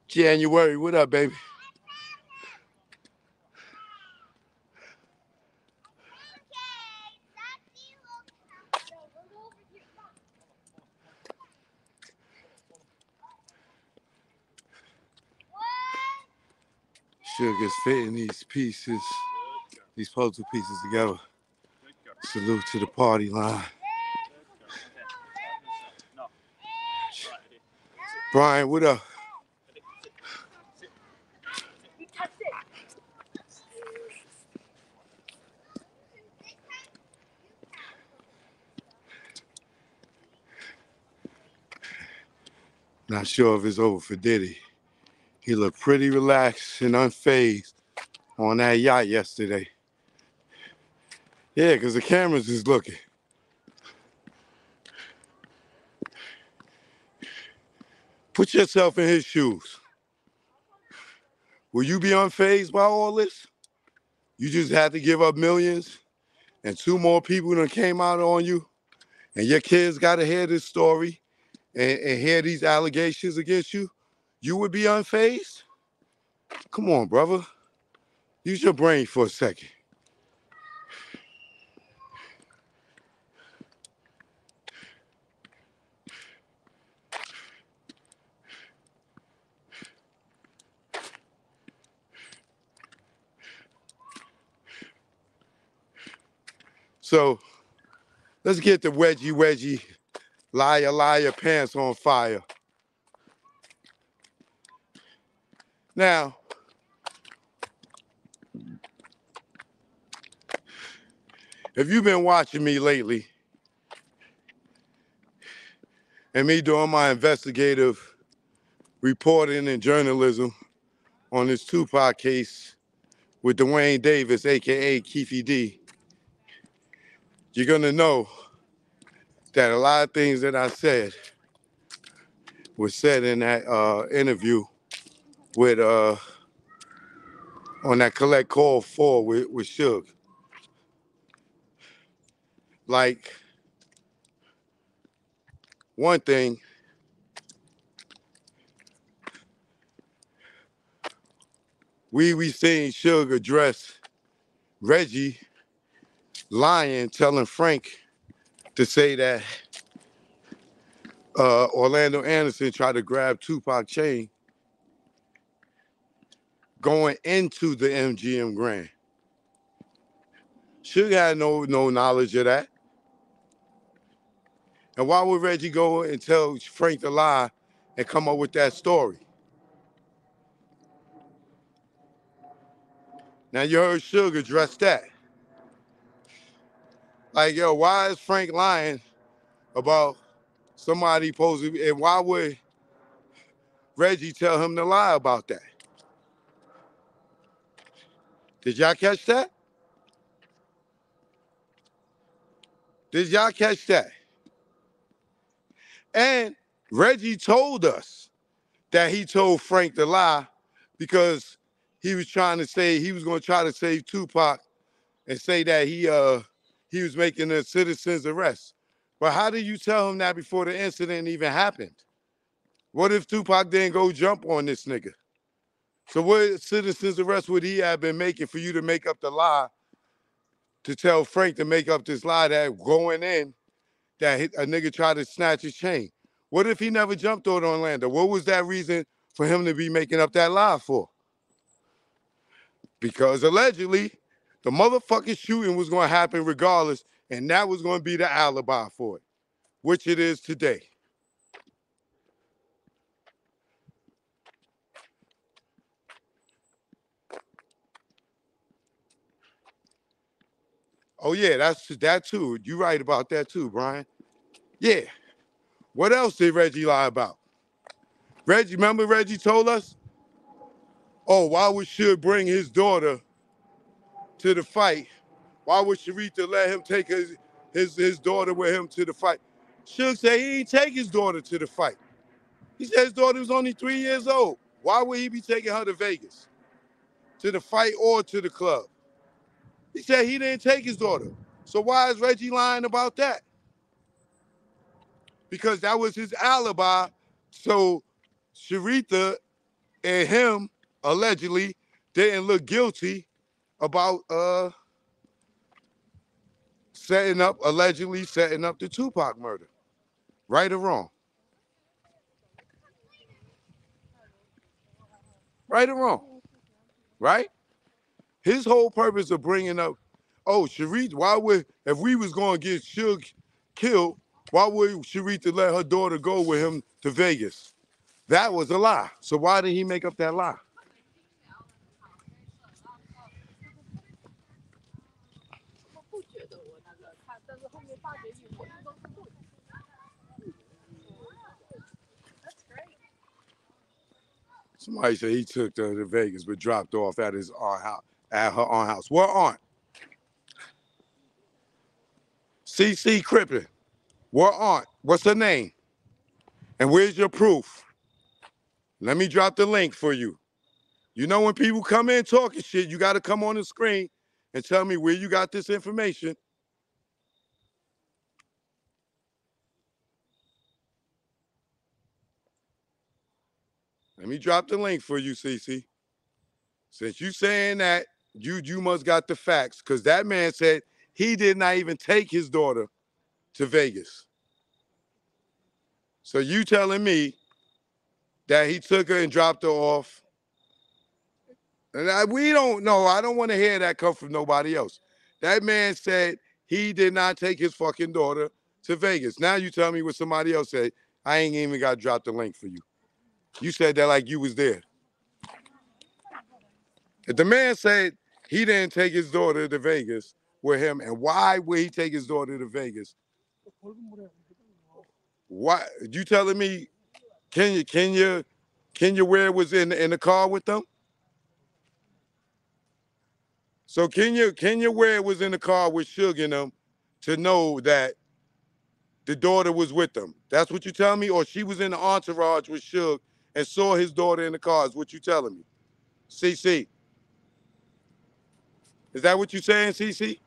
January, what up, baby? Sugar's fitting these pieces, these puzzle pieces together. Salute to the party line. Brian, what up? Not sure if it's over for Diddy. He looked pretty relaxed and unfazed on that yacht yesterday. Yeah, because the cameras is looking. Put yourself in his shoes. Will you be unfazed by all this? You just had to give up millions and two more people that came out on you and your kids got to hear this story and hear these allegations against you, you would be unfazed? Come on, brother. Use your brain for a second. So let's get the wedgie, liar, pants on fire. Now, if you've been watching me lately and me doing my investigative reporting and journalism on this Tupac case with Dwayne Davis, AKA Keefe D, you're gonna know that a lot of things that I said was said in that interview with on that Collect Call 4 with Suge. Like, one thing, we seen Suge address Reggie lying, telling Frank to say that Orlando Anderson tried to grab Tupac chain going into the MGM Grand. Suge had no knowledge of that. And why would Reggie go and tell Frank the lie and come up with that story? Now you heard Suge address that. Like, yo, why is Frank lying about somebody supposed to be, and why would Reggie tell him to lie about that? Did y'all catch that? Did y'all catch that? And Reggie told us that he told Frank to lie because he was trying to say, he was going to try to save Tupac and say that he was making a citizen's arrest. But how did you tell him that before the incident even happened? What if Tupac didn't go jump on this nigga? So what citizen's arrest would he have been making for you to make up the lie, to tell Frank to make up this lie that going in, that a nigga tried to snatch his chain? What if he never jumped on Orlando? What was that reason for him to be making up that lie for? Because allegedly, the motherfucking shooting was going to happen regardless, and that was going to be the alibi for it, which it is today. Oh yeah, that's that too. You right about that too, Brian. Yeah. What else did Reggie lie about? Reggie, remember Reggie told us? Oh, why would Suge bring his daughter to the fight? Why would Sharita let him take his daughter with him to the fight? Suge said he didn't take his daughter to the fight. He said his daughter was only 3 years old. Why would he be taking her to Vegas? To the fight or to the club? He said he didn't take his daughter. So why is Reggie lying about that? Because that was his alibi. So Sharita and him allegedly didn't look guilty about allegedly setting up the Tupac murder. Right or wrong? Right or wrong? Right? His whole purpose of bringing up, oh, Sharita, why would, if we was going to get Suge killed, why would Sharita let her daughter go with him to Vegas? That was a lie. So why did he make up that lie? Somebody said he took her to Vegas but dropped off at his aunt house, at her aunt house. What aunt? CC Crippen. What aunt? What's her name? And where's your proof? Let me drop the link for you. You know when people come in talking shit, you got to come on the screen and tell me where you got this information. Let me drop the link for you, CC. Since you saying that, you must got the facts, because that man said he did not even take his daughter to Vegas. So you telling me that he took her and dropped her off? And we don't know. I don't want to hear that come from nobody else. That man said he did not take his fucking daughter to Vegas. Now you tell me what somebody else said. I ain't even got to drop the link for you. You said that like you was there. If the man said he didn't take his daughter to Vegas with him, and why would he take his daughter to Vegas? Why? You telling me Kenya Ware was in the car with them? So Kenya Ware was in the car with Suge and them to know that the daughter was with them. That's what you telling me? Or she was in the entourage with Suge and saw his daughter in the car is what you telling me? CC. Is that what you saying, CC?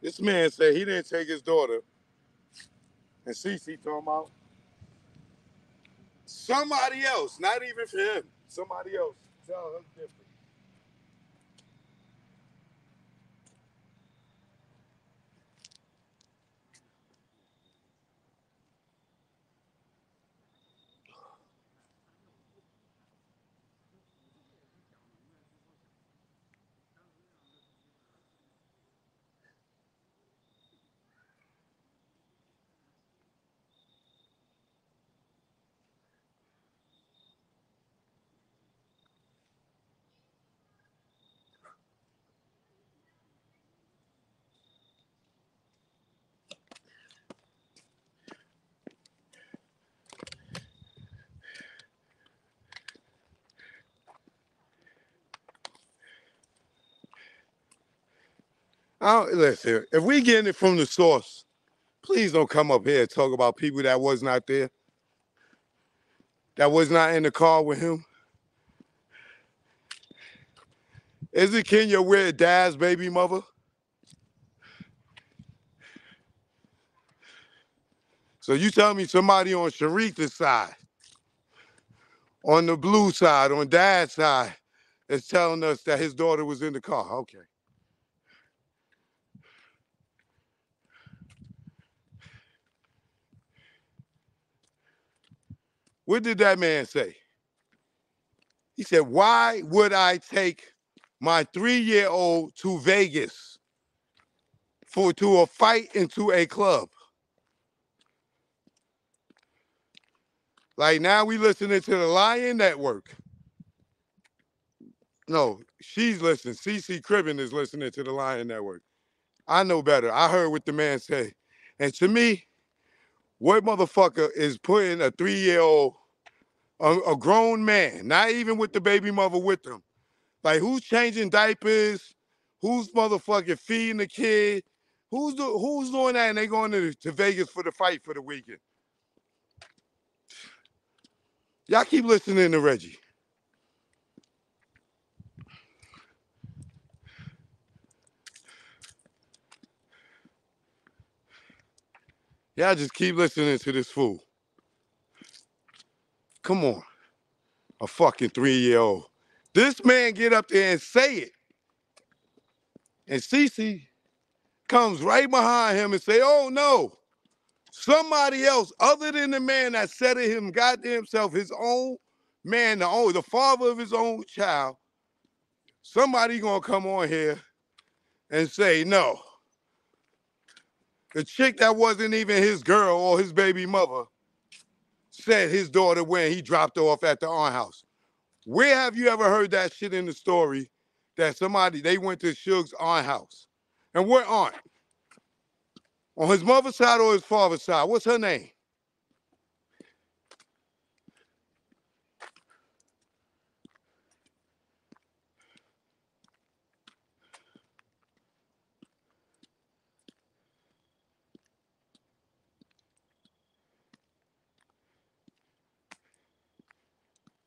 This man said he didn't take his daughter. And Cece talking about somebody else, not even for him. Somebody else. Tell him different. Listen, if we getting it from the source, please don't come up here and talk about people that was not there, that was not in the car with him. Is it Kenya with Dad's baby mother? So you tell me somebody on Sharitha's side, on the blue side, on Dad's side, is telling us that his daughter was in the car. Okay. What did that man say? He said, why would I take my 3-year-old to Vegas to a fight into a club? Like now we listening to the Lion Network. No, she's listening. CC Cribbin is listening to the Lion Network. I know better. I heard what the man said. And to me, what motherfucker is putting a 3-year-old, a grown man, not even with the baby mother with them? Like who's changing diapers? Who's motherfucking feeding the kid? Who's doing that and they going to Vegas for the fight for the weekend? Y'all keep listening to Reggie. Y'all just keep listening to this fool. Come on. A fucking 3-year-old. This man get up there and say it. And Cece comes right behind him and say, oh no, somebody else other than the man that said it him goddamn self, his own man, the father of his own child, somebody gonna come on here and say no. The chick that wasn't even his girl or his baby mother said his daughter when he dropped her off at the aunt house. Where have you ever heard that shit in the story that they went to Suge's aunt house? And what aunt? On his mother's side or his father's side? What's her name?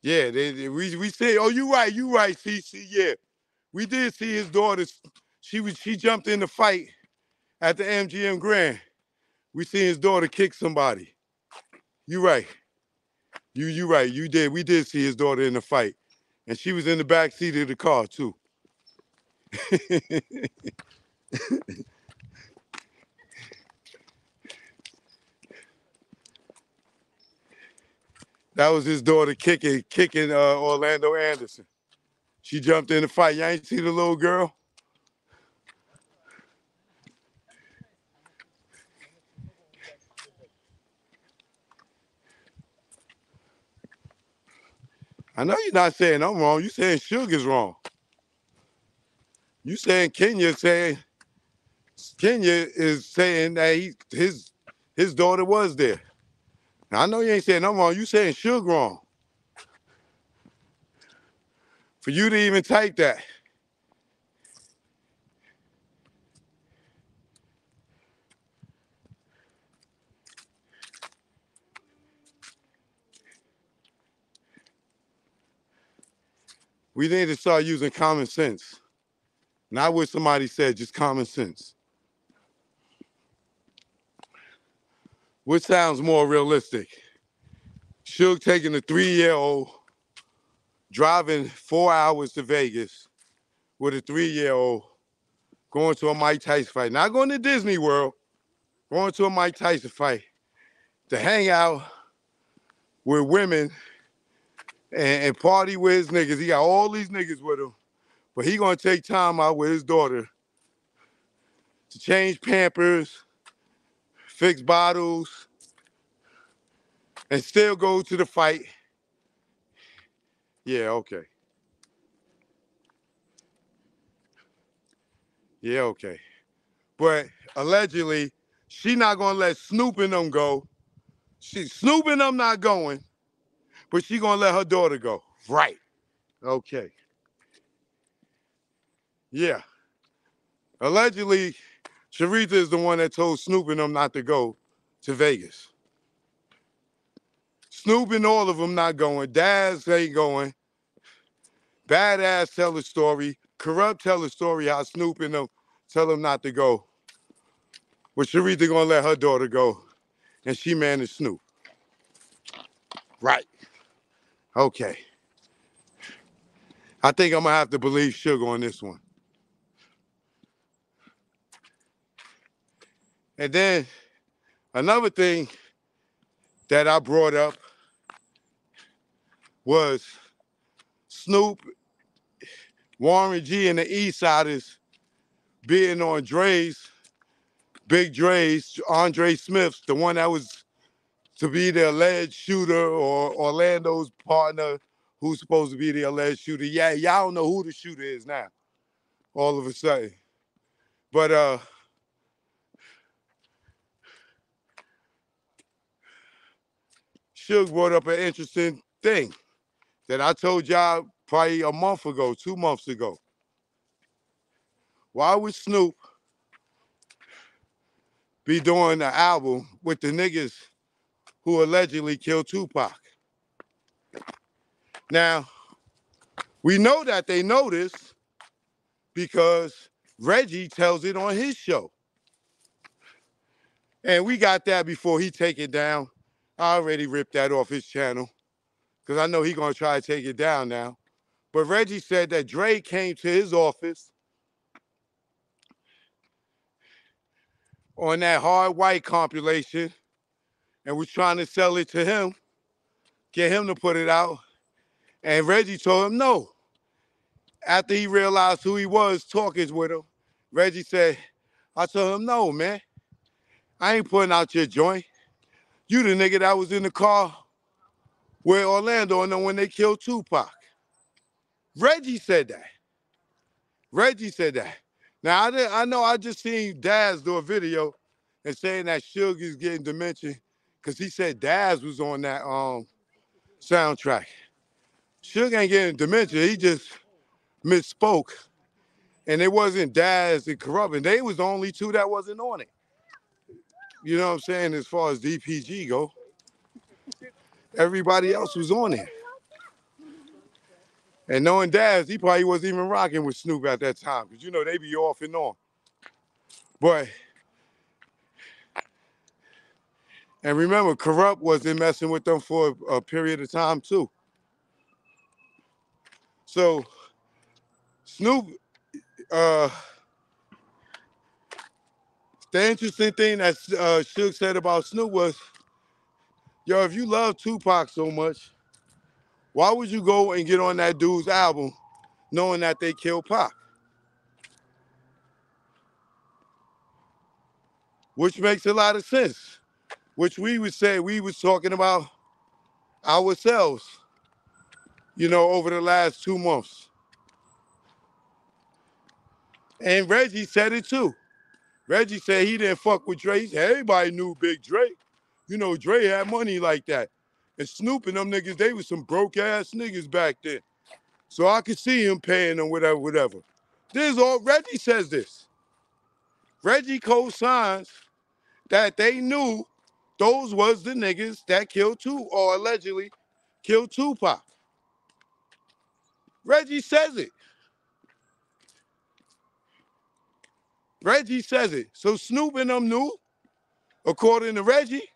Yeah, we say, oh, you right, CC, yeah. We did see his daughter, she jumped in the fight at the MGM Grand. We seen his daughter kick somebody. You right. You right, you did. We did see his daughter in the fight. And she was in the back seat of the car too. That was his daughter kicking Orlando Anderson. She jumped in the fight. You ain't see the little girl? I know you're not saying I'm wrong. You saying Suge is wrong. You saying Kenya is saying that his daughter was there. Now, I know you ain't saying I'm wrong. You saying Suge wrong. For you to even type that. We need to start using common sense. Not what somebody said, just common sense. What sounds more realistic? Suge taking a 3-year-old, driving 4 hours to Vegas with a 3-year-old, going to a Mike Tyson fight. Not going to Disney World, going to a Mike Tyson fight to hang out with women and party with his niggas. He got all these niggas with him, but he gonna take time out with his daughter to change Pampers, fix bottles, and still go to the fight. Yeah, okay. Yeah, okay. But allegedly, she not gonna let Snoop and them go. Snoop and them not going, but she gonna let her daughter go. Right. Okay. Yeah. Allegedly, Sharitha is the one that told Snoop and them not to go to Vegas. Snoop and all of them not going. Daz ain't going. Badass tell the story. Corrupt tell the story how Snoop and them tell them not to go. But Sharitha gonna let her daughter go, and she managed Snoop. Right. Okay. I think I'm gonna have to believe Suge on this one. And then another thing that I brought up was Snoop, Warren G, and the Eastsiders being on Big Dre's, Andre Smith's, the one that was to be the alleged shooter, or Orlando's partner, who's supposed to be the alleged shooter. Yeah, y'all don't know who the shooter is now, all of a sudden. But Suge brought up an interesting thing that I told y'all probably a month ago, 2 months ago. Why would Snoop be doing an album with the niggas who allegedly killed Tupac? Now, we know that they know this because Reggie tells it on his show. And we got that before he take it down. I already ripped that off his channel because I know he gonna try to take it down now. But Reggie said that Dre came to his office on that Hard White compilation and was trying to sell it to him, get him to put it out. And Reggie told him no. After he realized who he was talking with him, Reggie said, I told him, no, man. I ain't putting out your joint. You the nigga that was in the car with Orlando and then when they killed Tupac. Reggie said that. Reggie said that. Now, I know I just seen Daz do a video and saying that Suge is getting dementia because he said Daz was on that soundtrack. Suge ain't getting dementia. He just misspoke. And it wasn't Daz and Corrupt. And they was the only two that wasn't on it. You know what I'm saying? As far as DPG go. Everybody else was on there. And knowing Daz, he probably wasn't even rocking with Snoop at that time. Because, you know, they be off and on. But, and remember, Corrupt wasn't messing with them for a period of time, too. So, Snoop, the interesting thing that Suge said about Snoop was, yo, if you love Tupac so much, why would you go and get on that dude's album knowing that they killed Pac? Which makes a lot of sense. Which we would say we was talking about ourselves, you know, over the last 2 months. And Reggie said it too. Reggie said he didn't fuck with Dre. He said everybody knew Big Dre. You know, Dre had money like that. And Snoop and them niggas, they was some broke ass niggas back then. So I could see him paying them whatever. This is all, Reggie says this. Reggie co-signs that they knew those was the niggas that killed or allegedly killed Tupac. Reggie says it. Reggie says it. So Snoop and them knew, according to Reggie,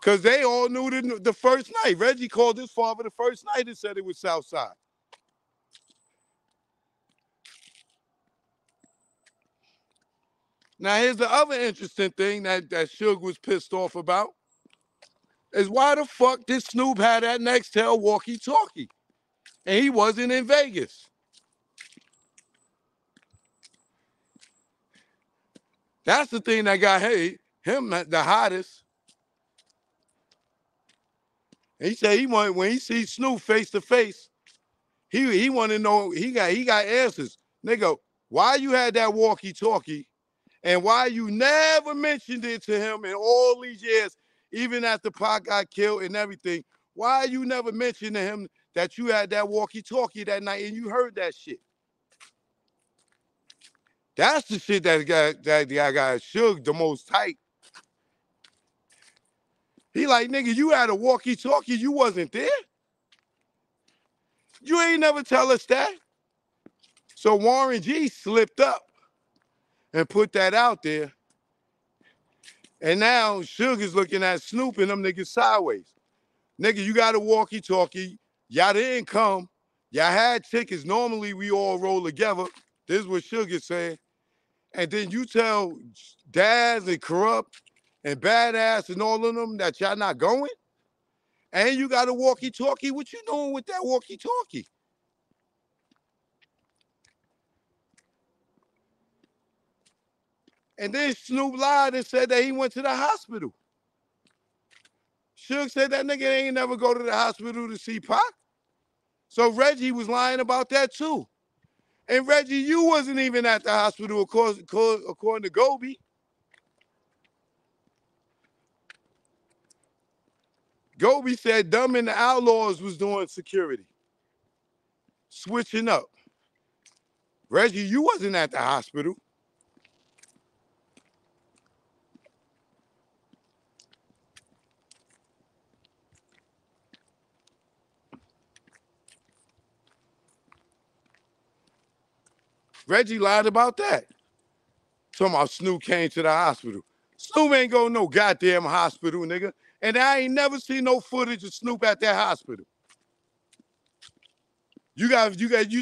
Because they all knew the first night. Reggie called his father the first night and said it was Southside. Now, here's the other interesting thing that Suge was pissed off about is why the fuck did Snoop have that Nextel walkie-talkie? And he wasn't in Vegas. That's the thing that got him the hottest. He said he wanted, when he sees Snoop face to face, he wanted to know, he got answers. Nigga, why you had that walkie-talkie and why you never mentioned it to him in all these years, even after Pac got killed and everything, why you never mentioned to him that you had that walkie-talkie that night and you heard that shit? That's the shit that got Suge the most tight. He like, nigga, you had a walkie-talkie, you wasn't there? You ain't never tell us that. So Warren G slipped up and put that out there. And now Suge is looking at Snoop and them niggas sideways. Nigga, you got a walkie-talkie. Y'all didn't come. Y'all had tickets. Normally, we all roll together. This is what Suge is saying. And then you tell Daz and Corrupt and Badass and all of them that y'all not going? And you got a walkie-talkie? What you doing with that walkie-talkie? And then Snoop lied and said that he went to the hospital. Suge said that nigga ain't never go to the hospital to see Pac. So Reggie was lying about that too. And Reggie, you wasn't even at the hospital according to Gobi. Gobi said Dumb and the Outlaws was doing security. Switching up. Reggie, you wasn't at the hospital. Reggie lied about that. Talking about Snoop came to the hospital. Snoop ain't go to no goddamn hospital, nigga. And I ain't never seen no footage of Snoop at that hospital. You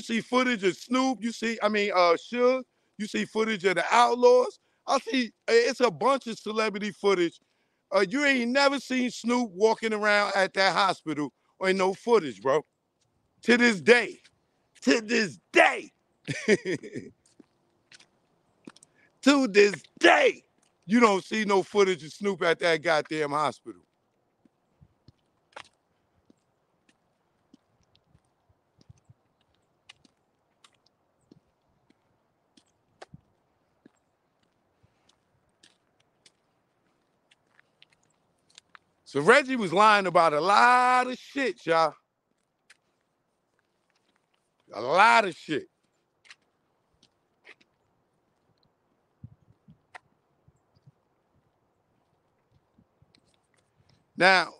see footage of Snoop, Suge, you see footage of the Outlaws. It's a bunch of celebrity footage. You ain't never seen Snoop walking around at that hospital or ain't no footage, bro. To this day. To this day. To this day. You don't see no footage of Snoop at that goddamn hospital. So Reggie was lying about a lot of shit, y'all. A lot of shit. Now,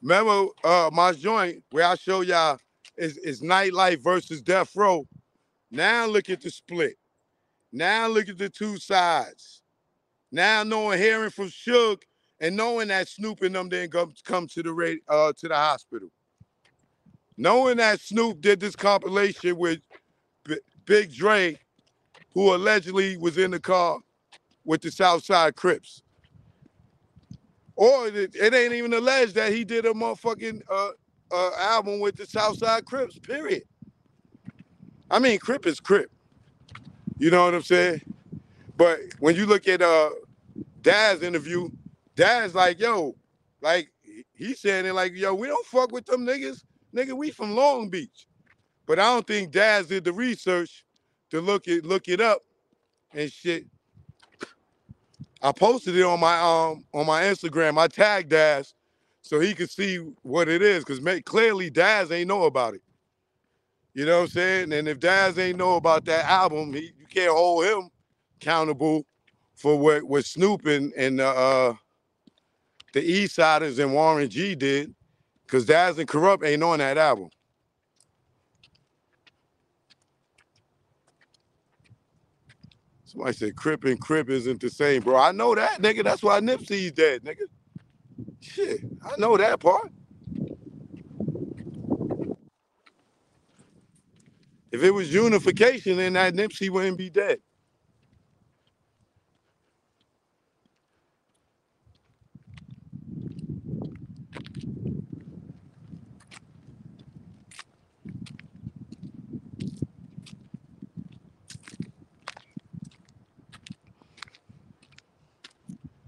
remember my joint where I show y'all is nightlife versus death row. Now look at the split. Now look at the two sides. Now hearing from Suge and knowing that Snoop and them didn't come to the hospital. Knowing that Snoop did this compilation with Big Dre, who allegedly was in the car with the Southside Crips. Or it ain't even alleged that he did a motherfucking album with the Southside Crips, period. I mean, Crip is Crip. You know what I'm saying? But when you look at Daz's interview, Daz like, yo, like, he saying it like, yo, we don't fuck with them niggas. Nigga, we from Long Beach. But I don't think Daz did the research to look it up and shit. I posted it on my Instagram. I tagged Daz so he could see what it is, because clearly Daz ain't know about it. You know what I'm saying? And if Daz ain't know about that album, you can't hold him accountable for what Snoop and the East Siders and Warren G did, because Daz and Corrupt ain't on that album. Somebody said Crip and Crip isn't the same, bro. I know that, nigga. That's why Nipsey's dead, nigga. Shit, I know that part. If it was unification, then that Nipsey wouldn't be dead.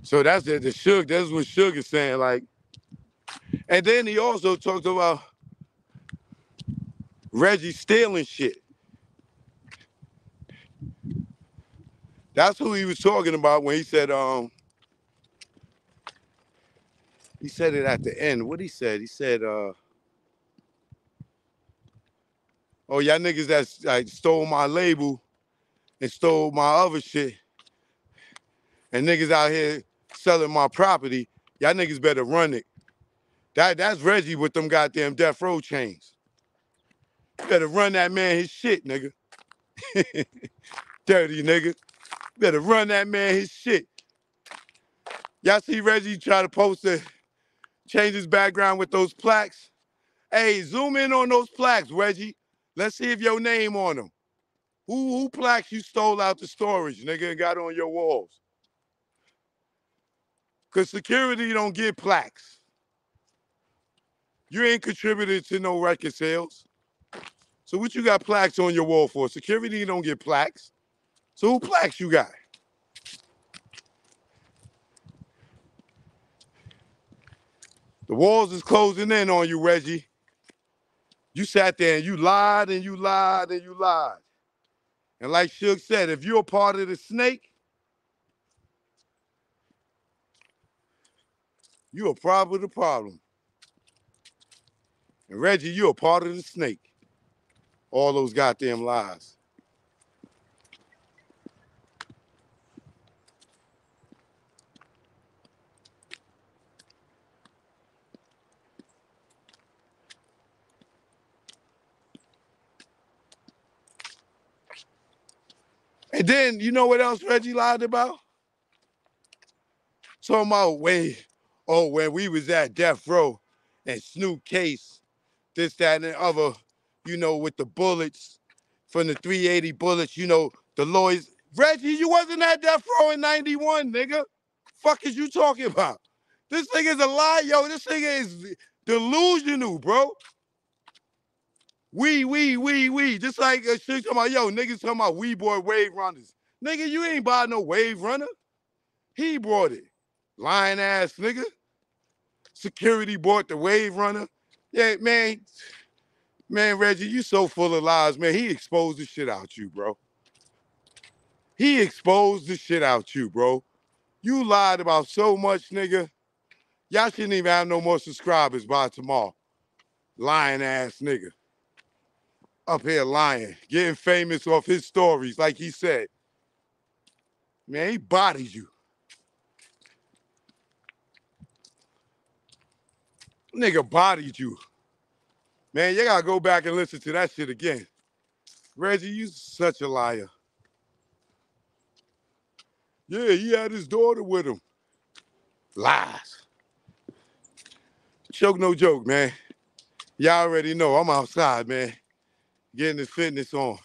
So that's the Suge. That's what Suge is saying. Like, and then he also talked about Reggie stealing shit. That's who he was talking about when he said it at the end. What he said? He said, oh, y'all niggas that like stole my label and stole my other shit, and niggas out here selling my property, y'all niggas better run it. That's Reggie with them goddamn Death Row chains. You better run that man his shit, nigga. Dirty nigga. Better run that man his shit. Y'all see Reggie try to change his background with those plaques? Hey, zoom in on those plaques, Reggie. Let's see if your name on them. Who plaques you stole out the storage, nigga, and got on your walls? Because security don't get plaques. You ain't contributed to no record sales. So what you got plaques on your wall for? Security don't get plaques. So who plaques you got? The walls is closing in on you, Reggie. You sat there and you lied and you lied and you lied. And like Suge said, if you're a part of the snake, you're a part of the problem. And Reggie, you're a part of the snake. All those goddamn lies. And then, you know what else Reggie lied about? Talking about when we was at Death Row and Snoop Case, this, that, and the other, with the bullets, from the 380 bullets, the lawyers. Reggie, you wasn't at Death Row in 91, nigga. Fuck is you talking about? This nigga's a lie, yo. This nigga is delusional, bro. We. Just like shit talking about, yo, niggas talking about we bought Wave Runners. Nigga, you ain't buy no Wave Runner. He brought it. Lying ass nigga. Security bought the Wave Runner. Yeah, man, Reggie, you so full of lies, man. He exposed the shit out you, bro. He exposed the shit out you, bro. You lied about so much, nigga. Y'all shouldn't even have no more subscribers by tomorrow. Lying ass nigga. Up here lying, getting famous off his stories, like he said. Man, he bodied you. Nigga bodied you. Man, you gotta go back and listen to that shit again. Reggie, you such a liar. Yeah, he had his daughter with him. Lies. Choke no joke, man. Y'all already know I'm outside, man. Getting this fitness on.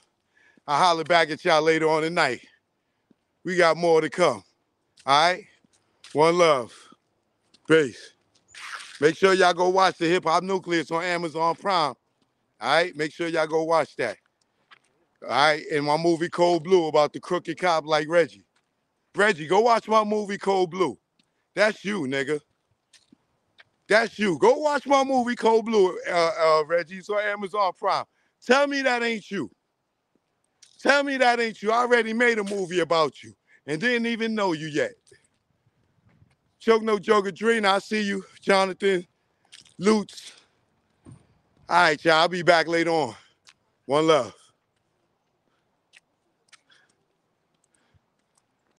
I'll holler back at y'all later on tonight. We got more to come. All right? One love. Peace. Make sure y'all go watch the Hip Hop Nucleus on Amazon Prime. All right? Make sure y'all go watch that. All right? And my movie Cold Blue about the crooked cop like Reggie. Reggie, go watch my movie Cold Blue. That's you, nigga. That's you. Go watch my movie Cold Blue, Reggie. It's on Amazon Prime. Tell me that ain't you. Tell me that ain't you. I already made a movie about you and didn't even know you yet. Choke no joke, Adrena. I see you, Jonathan, Lutz. All right, y'all. I'll be back later on. One love.